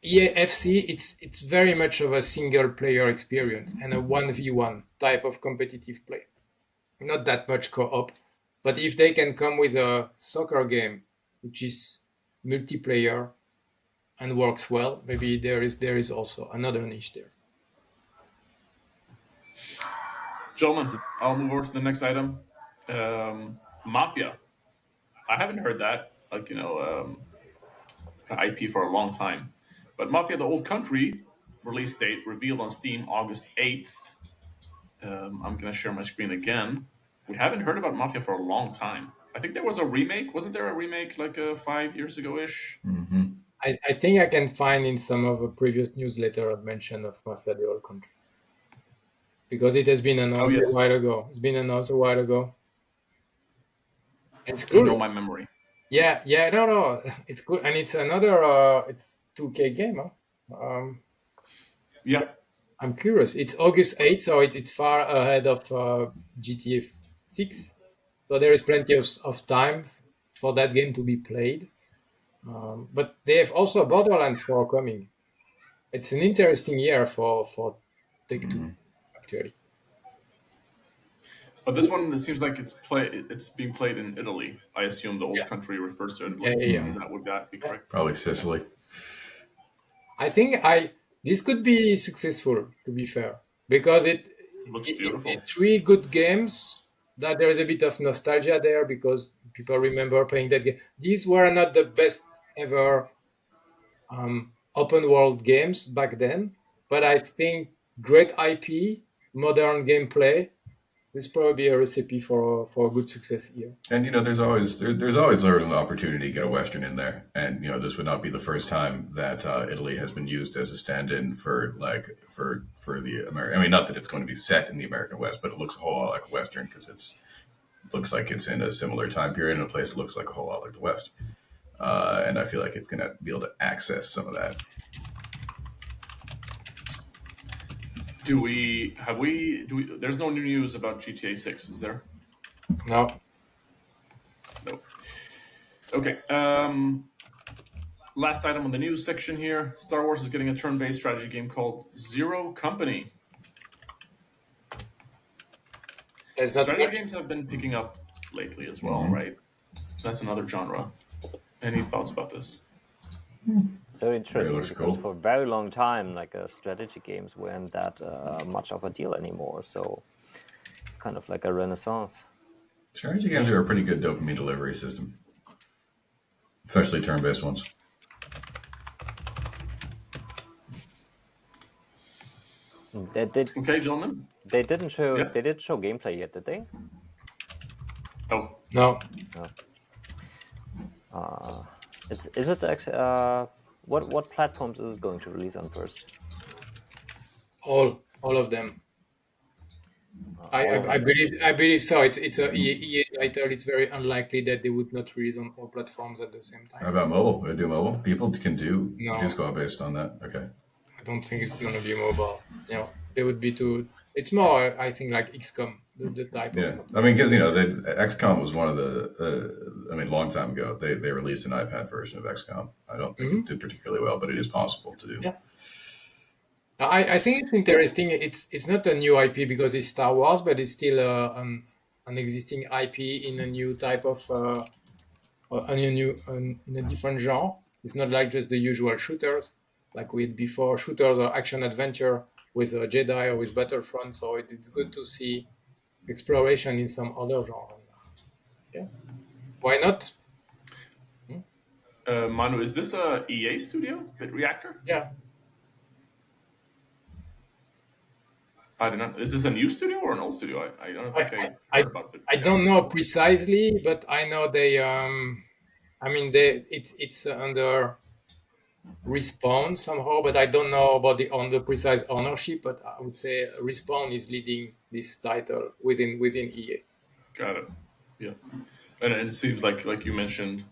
EAFC, it's very much of a single player experience and a 1v1 type of competitive play. Not that much co-op, but if they can come with a soccer game which is multiplayer and works well, maybe there is also another niche there. Gentlemen, I'll move over to the next item. Mafia. I haven't heard that, like, IP for a long time. But Mafia: The Old Country release date revealed on Steam August 8th. I'm going to share my screen again. We haven't heard about Mafia for a long time. I think there was a remake. Wasn't there a remake like 5 years ago-ish? Mm-hmm. I think I can find in some of the previous newsletter a mention of Mafia: The Old Country. Because it has been announced a while ago. It's been announced a while ago. It's cool. You know my memory. Yeah, no, it's good, and it's another it's 2K game, huh? Yeah. I'm curious. It's August 8th, so it's far ahead of GTA 6. So there is plenty of time for that game to be played. But they have also Borderlands 4 coming. It's an interesting year for Take-Two, actually. But this one, it seems like it's being played in Italy. I assume the old Yeah. country refers to Yeah, Italy. yeah, Is that would that be yeah. correct? Probably Sicily. I think this could be successful, to be fair, because Looks beautiful. it's three good games. That there is a bit of nostalgia there because people remember playing that game. These were not the best ever open world games back then, but I think great IP, modern gameplay. This probably a recipe for a good success here. And there's always sort of an opportunity to get a Western in there, and this would not be the first time that Italy has been used as a stand-in for the American. I mean, not that it's going to be set in the American West, but it looks a whole lot like a Western because it looks like it's in a similar time period in a place that looks like a whole lot like the West. And I feel like it's going to be able to access some of that. There's no new news about GTA 6, is there? No. No. Okay. Last item on the news section here. Star Wars is getting a turn-based strategy game called Zero Company. Strategy games have been picking up lately as well, right? That's another genre. Any thoughts about this? So interesting looks because cool. for a very long time, like strategy games weren't that much of a deal anymore. So it's kind of like a renaissance. Strategy games are a pretty good dopamine delivery system, especially turn-based ones. Okay, gentlemen. They didn't show. Yeah. They didn't show gameplay yet, did they? Oh. No. Is it actually? What platforms is it going to release on first? All of them. I believe so. It's a EA title. It's very unlikely that they would not release on all platforms at the same time. How about mobile? Would it do mobile? People can do No. squad based on that. Okay. I don't think it's going to be mobile. They would be too. It's more, I think, like XCOM, the type Yeah, of. I mean, because XCOM was one of the. I mean, long time ago, they released an iPad version of XCOM. I don't think it did particularly well, but it is possible to do. Yeah. I think it's interesting. It's not a new IP because it's Star Wars, but it's still an existing IP in a new type of in a different genre. It's not like just the usual shooters like we had before. Shooters or action adventure with a Jedi or with Battlefront. So it's good to see exploration in some other genre. Yeah, why not? Manu, is this a EA studio, Bit Reactor? Yeah. I don't know. Is this a new studio or an old studio? I don't think I heard about it. I don't know precisely, but I know they. I mean, it's under Respawn somehow, but I don't know about the precise ownership. But I would say Respawn is leading this title within EA. Got it. Yeah, and it seems like you mentioned,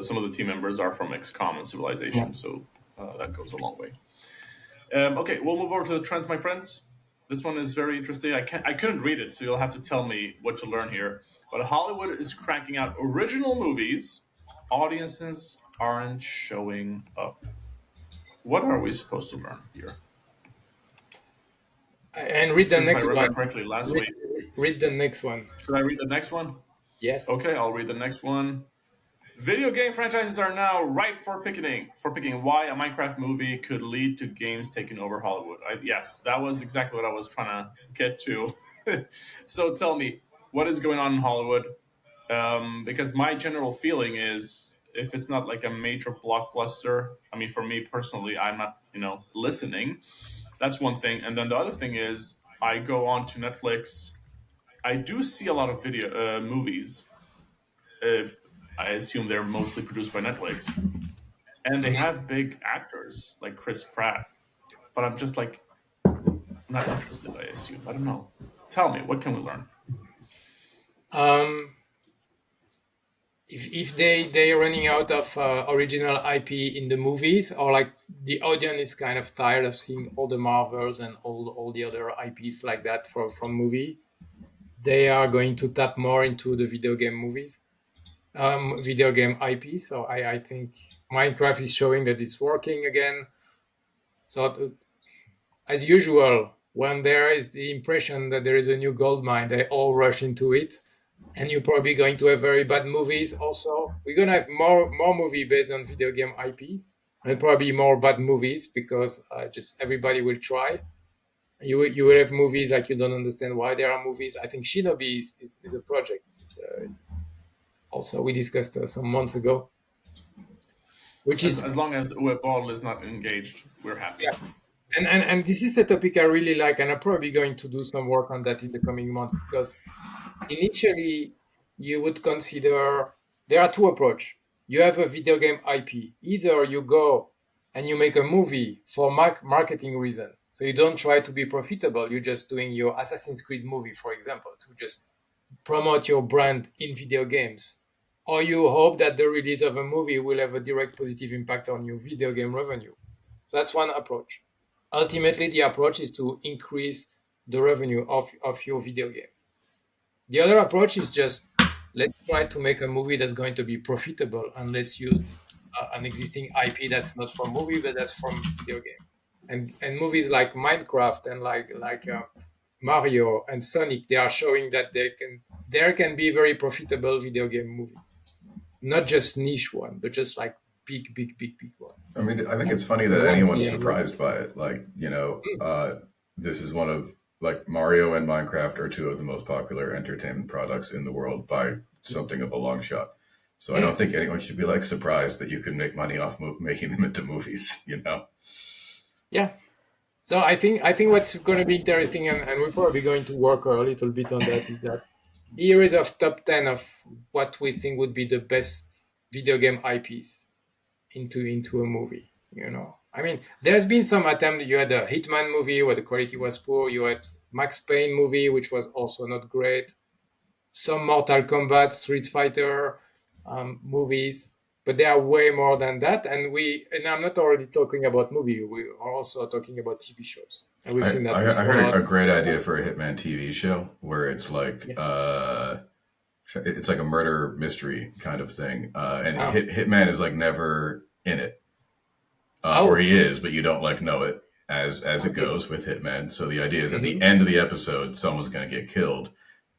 some of the team members are from XCOM and Civilization, so that goes a long way. Okay, we'll move over to the trends, my friends. This one is very interesting. I couldn't read it, so you'll have to tell me what to learn here. But Hollywood is cranking out original movies. Audiences aren't showing up. What are we supposed to learn here? And read the next If I read one. that correctly last week. Read the next one. Should I read the next one? Yes. Okay, I'll read the next one. Video game franchises are now ripe for picking why a Minecraft movie could lead to games taking over Hollywood. Yes, that was exactly what I was trying to get to. So tell me, what is going on in Hollywood? Because my general feeling is, if it's not like a major blockbuster, I mean, for me personally, I'm not, listening. That's one thing. And then the other thing is, I go on to Netflix. I do see a lot of video movies. I assume they're mostly produced by Netflix, and they have big actors like Chris Pratt. But I'm just like not interested. I assume. I don't know. Tell me, what can we learn? if they're running out of original IP in the movies, or like the audience is kind of tired of seeing all the Marvels and all the other IPs like that from movie, they are going to tap more into the video game movies, video game IP. So I think Minecraft is showing that it's working again. So as usual, when there is the impression that there is a new gold mine, they all rush into it. And you're probably going to have very bad movies also. We're going to have more movie based on video game IPs, and probably more bad movies because just everybody will try. You will have movies like you don't understand why there are movies. I think Shinobi is a project. Also, we discussed some months ago, which is As long as Uebol is not engaged, we're happy. yeah. And this is a topic I really like, and I'm probably going to do some work on that in the coming months because initially you would consider there are two approaches. You have a video game IP. Either you go and you make a movie for marketing reason, so you don't try to be profitable. You're just doing your Assassin's Creed movie, for example, to just promote your brand in video games. Or you hope that the release of a movie will have a direct positive impact on your video game revenue. So that's one approach. Ultimately, the approach is to increase the revenue of your video game. The other approach is just let's try to make a movie that's going to be profitable, and let's use an existing IP that's not from movie but that's from video game. And movies like Minecraft and like Mario and Sonic, they are showing that there can be very profitable video game movies, not just niche one, but just like big one. I mean, I think it's funny that anyone's surprised by it. Like, this is one of like Mario and Minecraft are two of the most popular entertainment products in the world by something of a long shot. So I don't think anyone should be like surprised that you can make money off making them into movies, Yeah. So I think what's going to be interesting, and we're probably going to work a little bit on that, is that here is a top 10 of what we think would be the best video game IPs into a movie. I mean, there's been some attempt. You had a Hitman movie where the quality was poor. You had Max Payne movie, which was also not great. Some Mortal Kombat, Street Fighter movies, but they are way more than that. And I'm not already talking about movie. We are also talking about TV shows. And we've seen that before. I heard a great idea for a Hitman TV show where it's like it's like a murder mystery kind of thing, and Hitman is like never in it. Or he is, but you don't like know it as it goes with Hitman. So the idea is at the end of the episode, someone's going to get killed,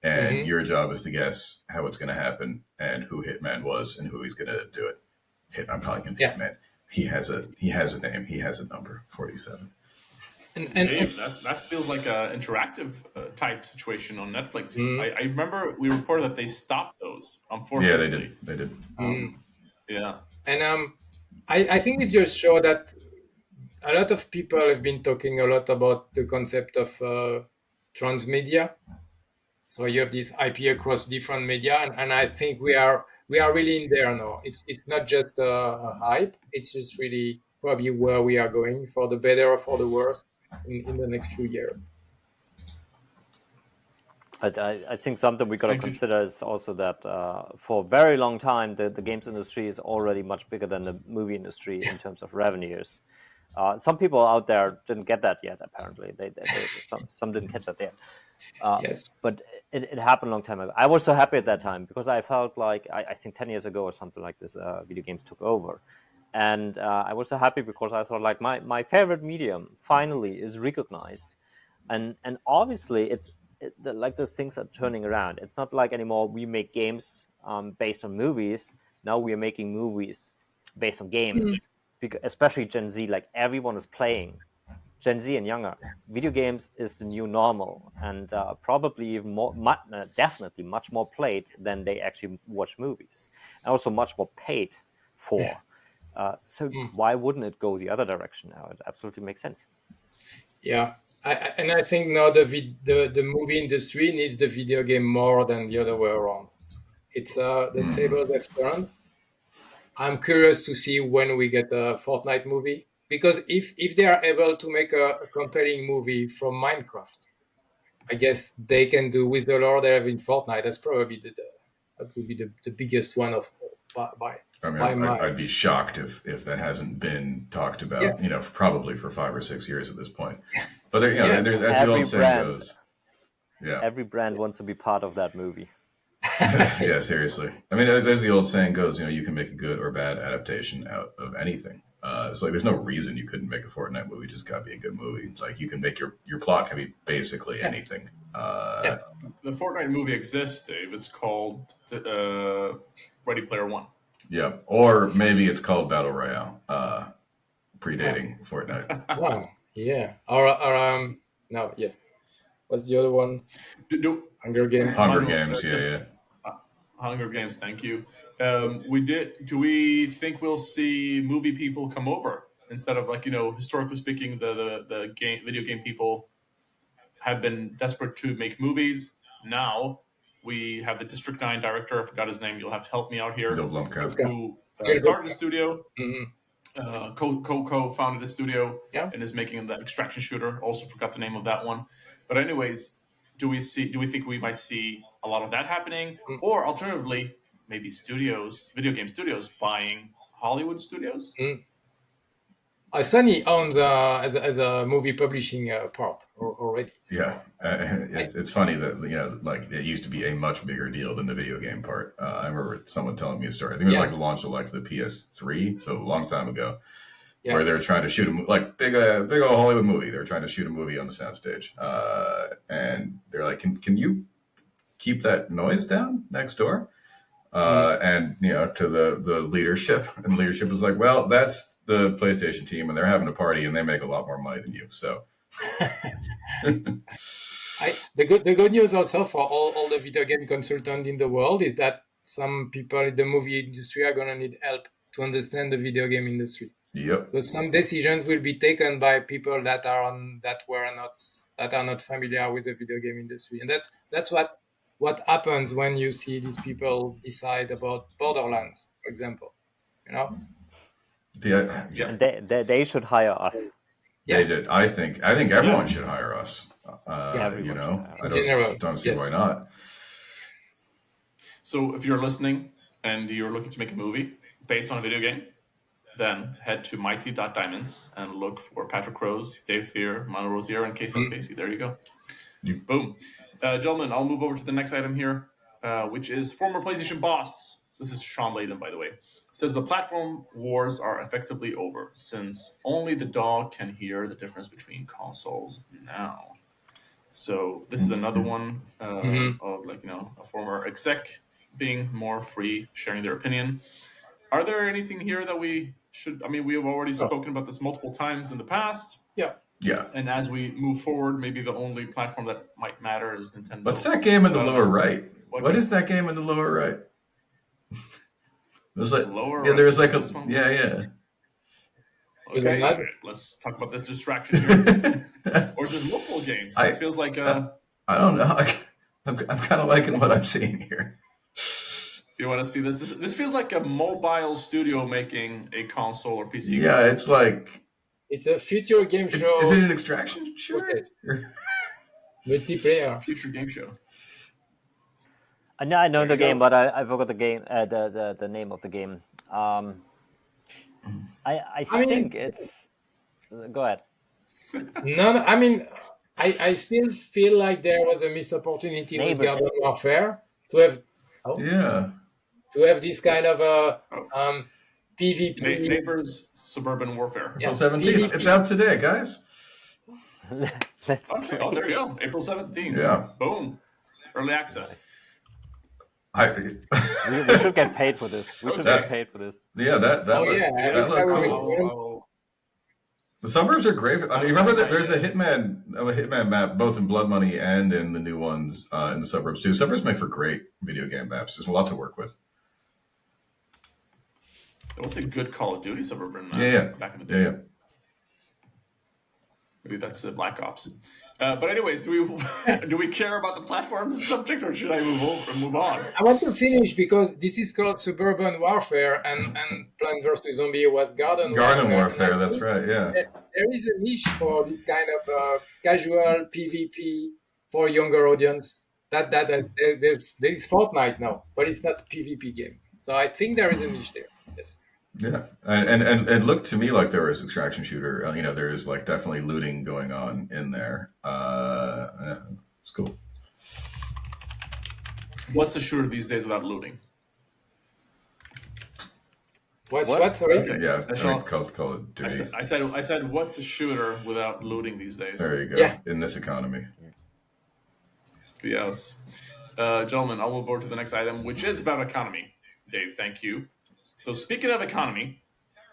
and your job is to guess how it's going to happen and who Hitman was and who he's going to do it. I'm calling him Hitman. He has a name. He has a number 47. And Dave, that feels like an interactive type situation on Netflix. I remember we reported that they stopped those. Unfortunately, yeah, they did. Yeah, and I think it just shows that a lot of people have been talking a lot about the concept of transmedia. So you have this IP across different media, and I think we are really in there now. It's not just a hype. It's just really probably where we are going, for the better or for the worse, in the next few years. I think something we got to consider is also that for a very long time, the games industry is already much bigger than the movie industry in terms of revenues. Some people out there didn't get that yet, apparently. Some didn't catch that yet. Yes. But it happened a long time ago. I was so happy at that time because I felt like, I think 10 years ago or something like this, video games took over. And I was so happy because I thought, like, my favorite medium finally is recognized. And obviously, like the things are turning around. It's not like anymore we make games based on movies. Now we are making movies based on games. Because, especially Gen Z, like everyone is playing. Gen Z and younger, video games is the new normal, and probably definitely much more played than they actually watch movies, and also much more paid for. So why wouldn't it go the other direction now? It absolutely makes sense. Yeah, I think now the movie industry needs the video game more than the other way around. It's the tables have turned. I'm curious to see when we get a Fortnite movie, because if they are able to make a compelling movie from Minecraft, I guess they can do with the lore they have in Fortnite. That's probably That would be the biggest one of by I mean, by miles. I'd be shocked if that hasn't been talked about, probably for 5 or 6 years at this point. But there, there's, as the old saying goes, every brand wants to be part of that movie. Yeah, seriously. I mean, there's the old saying goes, you can make a good or bad adaptation out of anything. It's like there's no reason you couldn't make a Fortnite movie. Just got to be a good movie. It's like you can make your plot can be basically anything. The Fortnite movie exists, Dave. It's called Ready Player One. Yeah, or maybe it's called Battle Royale, predating Fortnite. Wow. Yeah. Or no. Yes. What's the other one? Hunger Games. Hunger Games. Hunger Games. Thank you. Do we think we'll see movie people come over instead of historically speaking, the video game people have been desperate to make movies. Now we have the District 9 director. I forgot his name. You'll have to help me out here. Bill Blomkamp. Who started the studio, Mm-hmm. co-founded the studio, Yeah. and is making the Extraction shooter. Also forgot the name of that one. But anyways, do we think we might see a lot of that happening? Or alternatively, maybe video game studios buying Hollywood studios? Sony owns as a movie publishing part already. So. Yeah, it's funny that like it used to be a much bigger deal than the video game part. I remember someone telling me a story. I think it was like the launch of like the PS3, so a long time ago, where they were trying to shoot big old Hollywood movie. They were trying to shoot a movie on the soundstage, and they're like, "Can you keep that noise down next door?" And to the leadership, and leadership was like, "Well, that's the PlayStation team, and they're having a party, and they make a lot more money than you." So, the good news also for all the video game consultants in the world is that some people in the movie industry are going to need help to understand the video game industry. Yep. So some decisions will be taken by people that are not familiar with the video game industry, and that's what happens when you see these people decide about Borderlands, for example. And they should hire us. They did. I think everyone should hire us. I don't see why not. So if you're listening and you're looking to make a movie based on a video game, then head to mighty.diamonds and look for Patrick Rose, Dave Thier, Manu Rosier, and Casey Casey. There you go. Boom. Gentlemen, I'll move over to the next item here, which is former PlayStation boss. This is Sean Layden, by the way. Says the platform wars are effectively over since only the dog can hear the difference between consoles now. So this is another one of a former exec being more free, sharing their opinion. Are there anything here that we should? I mean, we have already spoken about this multiple times in the past. Yeah. And as we move forward, maybe the only platform that might matter is Nintendo. What's that game in the lower right? What is that game in the lower right? It was like there was like a Okay, let's talk about this distraction here. Or just multiple games. It feels like I don't know. I'm kind of liking what I'm seeing here. You want to see this? This feels like a mobile studio making a console or PC. Yeah, it's like it's a future game show. Is it an extraction shooter? Multiplayer. Future game show. I know the game, but I forgot the game. The name of the game. I think it's. Go ahead. No, I mean, I still feel like there was a missed opportunity with Garden Warfare to have. To have this kind of PvP. Neighbors Suburban Warfare. April 17th. It's out today, guys. Let's there you go. April 17th. Yeah. Boom. Early access. We should get paid for this. Yeah, that looked cool. The suburbs are great. I mean, remember that there's a Hitman map both in Blood Money and in the new ones in the suburbs too. Suburbs make for great video game maps. There's a lot to work with. What's a good Call of Duty suburban map back in the day? Yeah. Maybe that's Black Ops. But anyways, do we care about the platforms subject, or should I move on? I want to finish because this is called Suburban Warfare, and Plant vs. Zombie was Garden Warfare. That's right. Yeah. There is a niche for this kind of casual PvP for younger audience. there is Fortnite now, but it's not a PvP game. So I think there is a niche there. Yes. Yeah, and it looked to me like there was extraction shooter. There is like definitely looting going on in there. Yeah, it's cool. What's the shooter these days without looting? What? Sorry. Okay. Yeah, Sean, call it Duty. I said, what's a shooter without looting these days? There you go. Yeah. In this economy. Yes. Gentlemen, I'll move over to the next item, which is about economy. Dave, thank you. So speaking of economy,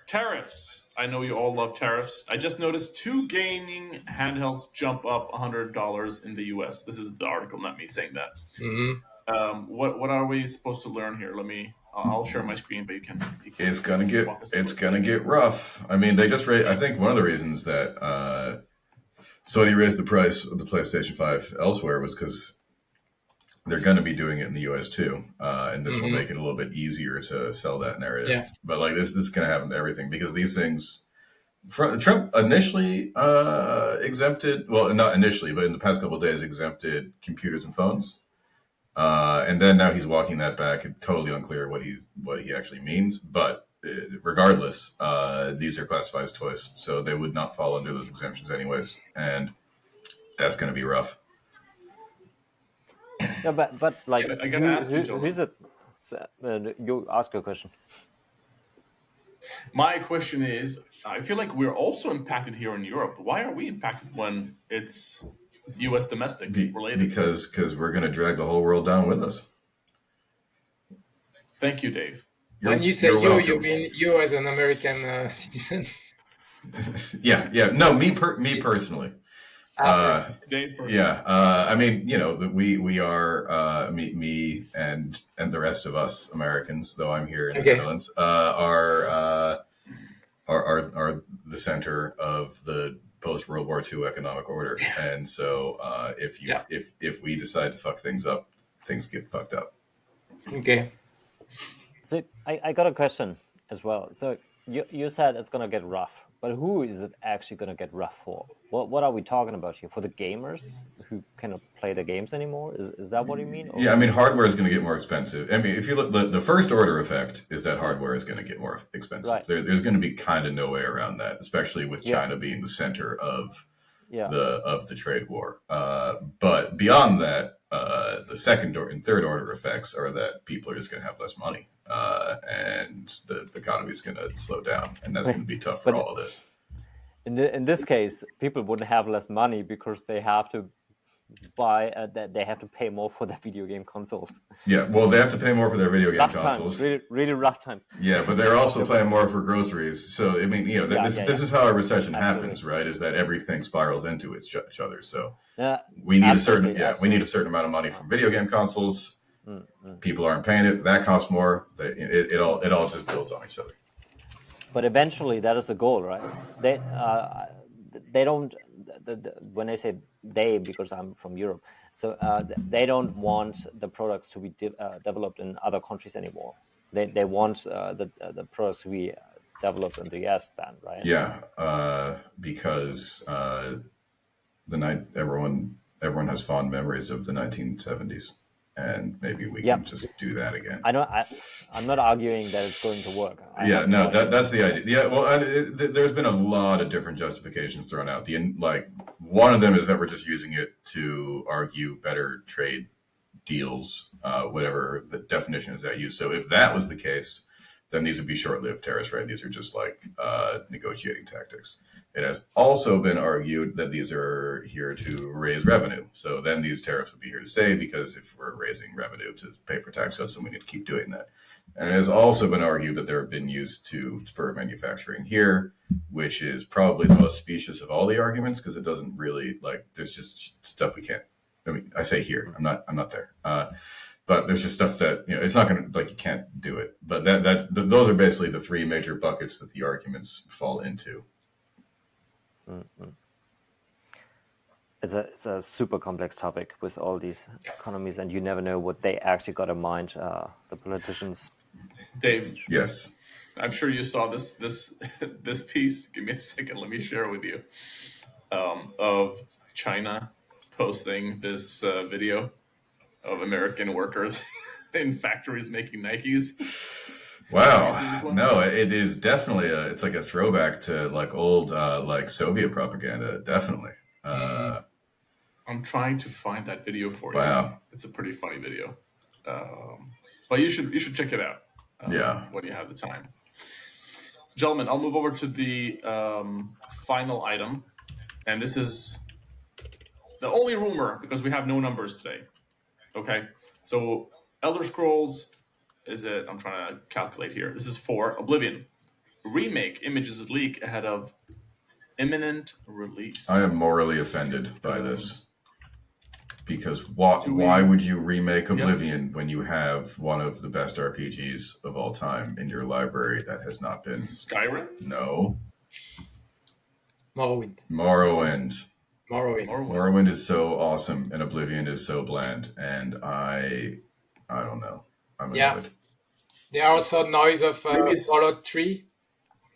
tariffs. I know you all love tariffs. I just noticed 2 gaming handhelds jump up $100 in the U.S. This is the article, not me saying that. Mm-hmm. What are we supposed to learn here? I'll share my screen, but you can It's gonna get walk us through it's it, gonna please. get rough. I mean, they just raised. I think one of the reasons that Sony raised the price of the PlayStation 5 elsewhere was because they're going to be doing it in the US too, and this will make it a little bit easier to sell that narrative. Yeah. But like this is going to happen to everything because these things. Trump initially exempted, well, not initially, but in the past couple of days, exempted computers and phones, and then now he's walking that back. It's totally unclear what he actually means. But regardless, these are classified as toys, so they would not fall under those exemptions anyways, and that's going to be rough. Yeah, but like, I gotta ask you, gentlemen. who's it? You ask your question. My question is, I feel like we're also impacted here in Europe. Why are we impacted when it's U.S. domestic related? Because we're going to drag the whole world down with us. Thank you, Dave. When you say you mean you as an American citizen? Yeah. No, me personally. Dave personally. Yeah. I mean, we are me and the rest of us Americans, though I'm here in the Netherlands, are the center of the post World War II economic order, and so if we decide to fuck things up, things get fucked up. Okay. So I got a question as well. So you said it's gonna get rough, but who is it actually gonna get rough for? What are we talking about here? For the gamers who cannot play the games anymore? Is that what you mean? Or? Yeah, I mean, hardware is going to get more expensive. I mean, if you look, the first order effect is that hardware is going to get more expensive. Right. There's going to be kind of no way around that, especially with China being the center of the trade war. But beyond that, the second and third order effects are that people are just going to have less money, and the economy is going to slow down, and that's going to be tough for all of this. In this case, people wouldn't have less money because they have to buy they have to pay more for their video game consoles. Yeah, well, they have to pay more for their video game consoles. Times, really rough times. Yeah, but they're also paying more for groceries. So I mean, this is how a recession happens, right? Is that everything spirals into each other. So we need a certain amount of money from video game consoles. People aren't paying it. That costs more. It all just builds on each other. But eventually, that is the goal, right? They don't. When I say they, because I'm from Europe, so they don't want the products to be developed in other countries anymore. They want the products to be developed in the US then, right? Yeah, because everyone has fond memories of the 1970s. And maybe we can just do that again. I'm not arguing that it's going to work. That's the idea. Yeah, well, there's been a lot of different justifications thrown out. One of them is that we're just using it to argue better trade deals, whatever the definition is that used. So if that was the case, then these would be short-lived tariffs, right? These are just like negotiating tactics. It has also been argued that these are here to raise revenue. So then these tariffs would be here to stay because if we're raising revenue to pay for tax cuts, then we need to keep doing that. And it has also been argued that they've been used to spur manufacturing here, which is probably the most specious of all the arguments because it doesn't really there's just stuff we can't. I mean, I say here, I'm not there. But there's just stuff that it's not going to you can't do it. But those are basically the three major buckets that the arguments fall into. Mm-hmm. It's a super complex topic with all these economies, and you never know what they actually got in mind. The politicians. Dave. Yes. I'm sure you saw this piece. Give me a second. Let me share it with you. Of China posting this video. of American workers in factories making Nikes. Wow. No, it is definitely it's like a throwback to like old like Soviet propaganda. Definitely. I'm trying to find that video for you. Wow. It's a pretty funny video. But you should check it out. Yeah. When you have the time. Gentlemen, I'll move over to the final item. And this is the only rumor because we have no numbers today. Okay. So Elder Scrolls is it? I'm trying to calculate here. This is 4. Oblivion. Remake images leak ahead of imminent release. I am morally offended by this. Because why would you remake Oblivion when you have one of the best RPGs of all time in your library that has not been... Skyrim? No. Morrowind. Morrowind is so awesome and Oblivion is so bland. And I don't know. I'm annoyed. Yeah. There are also noise of Fallout 3.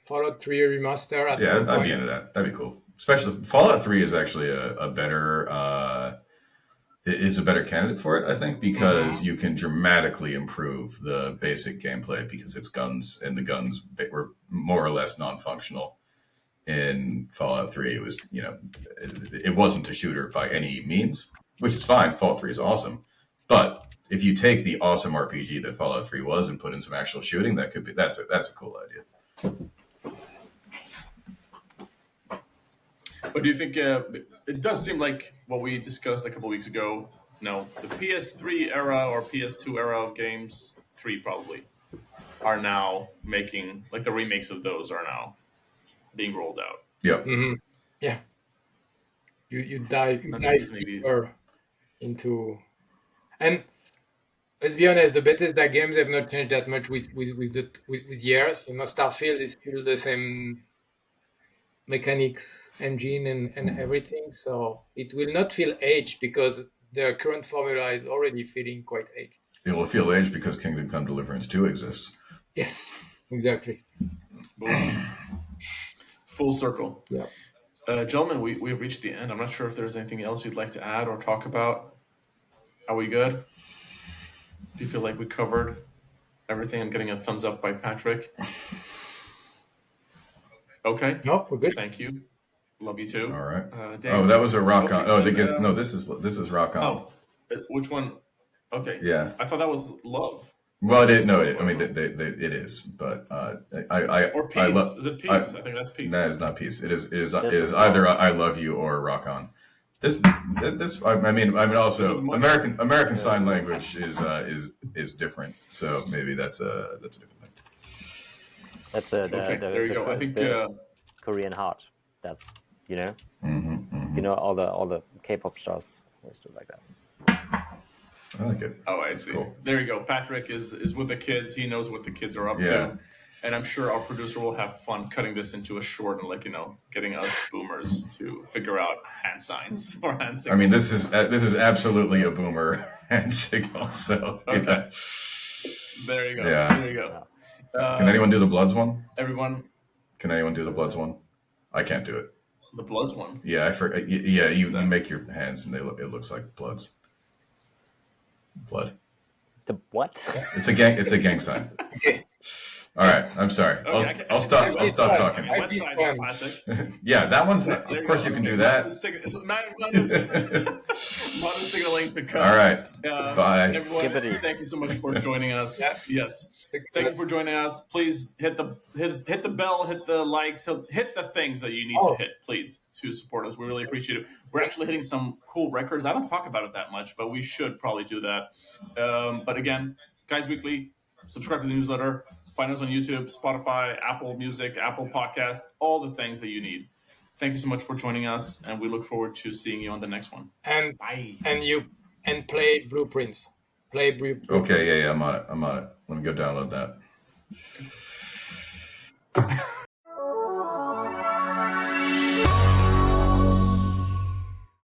Fallout 3 remaster at some point. I'd be into that. That'd be cool. Especially Fallout 3 is actually a better... It is a better candidate for it, I think, because you can dramatically improve the basic gameplay because it's guns, and the guns were more or less non-functional in Fallout 3. It was, it wasn't a shooter by any means, which is fine. Fallout 3 is awesome. But if you take the awesome RPG that Fallout 3 was and put in some actual shooting, that's a cool idea. But do you think it does seem like what we discussed a couple weeks ago? No, the PS3 era or PS2 era of games, 3 probably, are now making like the remakes of those are now being rolled out. Yeah. Mm-hmm. Yeah. You dive deeper into, and let's be honest, the Bethesda games have not changed that much with years. Starfield is still the same mechanics engine and everything, so it will not feel aged because their current formula is already feeling quite aged. It will feel aged because Kingdom Come Deliverance 2 exists. Yes, exactly. Full circle. Yeah. Gentlemen, we've reached the end. I'm not sure if there's anything else you'd like to add or talk about. Are we good? Do you feel like we covered everything? I'm getting a thumbs up by Patrick. Okay. No, we're good. Thank you. Love you too. All right. Dan, that was a rock on. Oh, this is rock on. Oh, which one? Okay. Yeah. I thought that was love. Well, it is. No, it is. But or peace. Is it peace? I think that's peace. That is not peace. It is either I love you or rock on. This. I mean, also American Sign Language is different. So maybe that's a different thing. That's there you go. I think Korean heart. That's Mm-hmm. all the K-pop stars always do like that. I like it. Oh, I see. Cool. There you go. Patrick is with the kids. He knows what the kids are up to. And I'm sure our producer will have fun cutting this into a short and getting us boomers to figure out hand signs or hand signals. I mean, this is absolutely a boomer hand signal. So okay. There you go. Yeah. There you go. Can anyone do the Bloods one? Everyone. Can anyone do the Bloods one? I can't do it. The Bloods one. Yeah, you make your hands and it looks like Bloods. Blood. The what? It's a gang sign. Okay. All right, I'm sorry. Okay, I'll stop talking. West Side is classic. Yeah, that one's not, of course you can do that. Not signaling to come. All right. Bye. Everyone, thank you so much for joining us. Yes. Thank you for joining us. Please hit the bell, hit the likes, hit the things that you need to hit, please, to support us. We really appreciate it. We're actually hitting some cool records. I don't talk about it that much, but we should probably do that. But again, Guys Weekly, subscribe to the newsletter. Find us on YouTube, Spotify, Apple Music, Apple Podcast, all the things that you need. Thank you so much for joining us, and we look forward to seeing you on the next one. And bye. And play Blueprints. Okay, yeah, I'm on it. Let me go download that.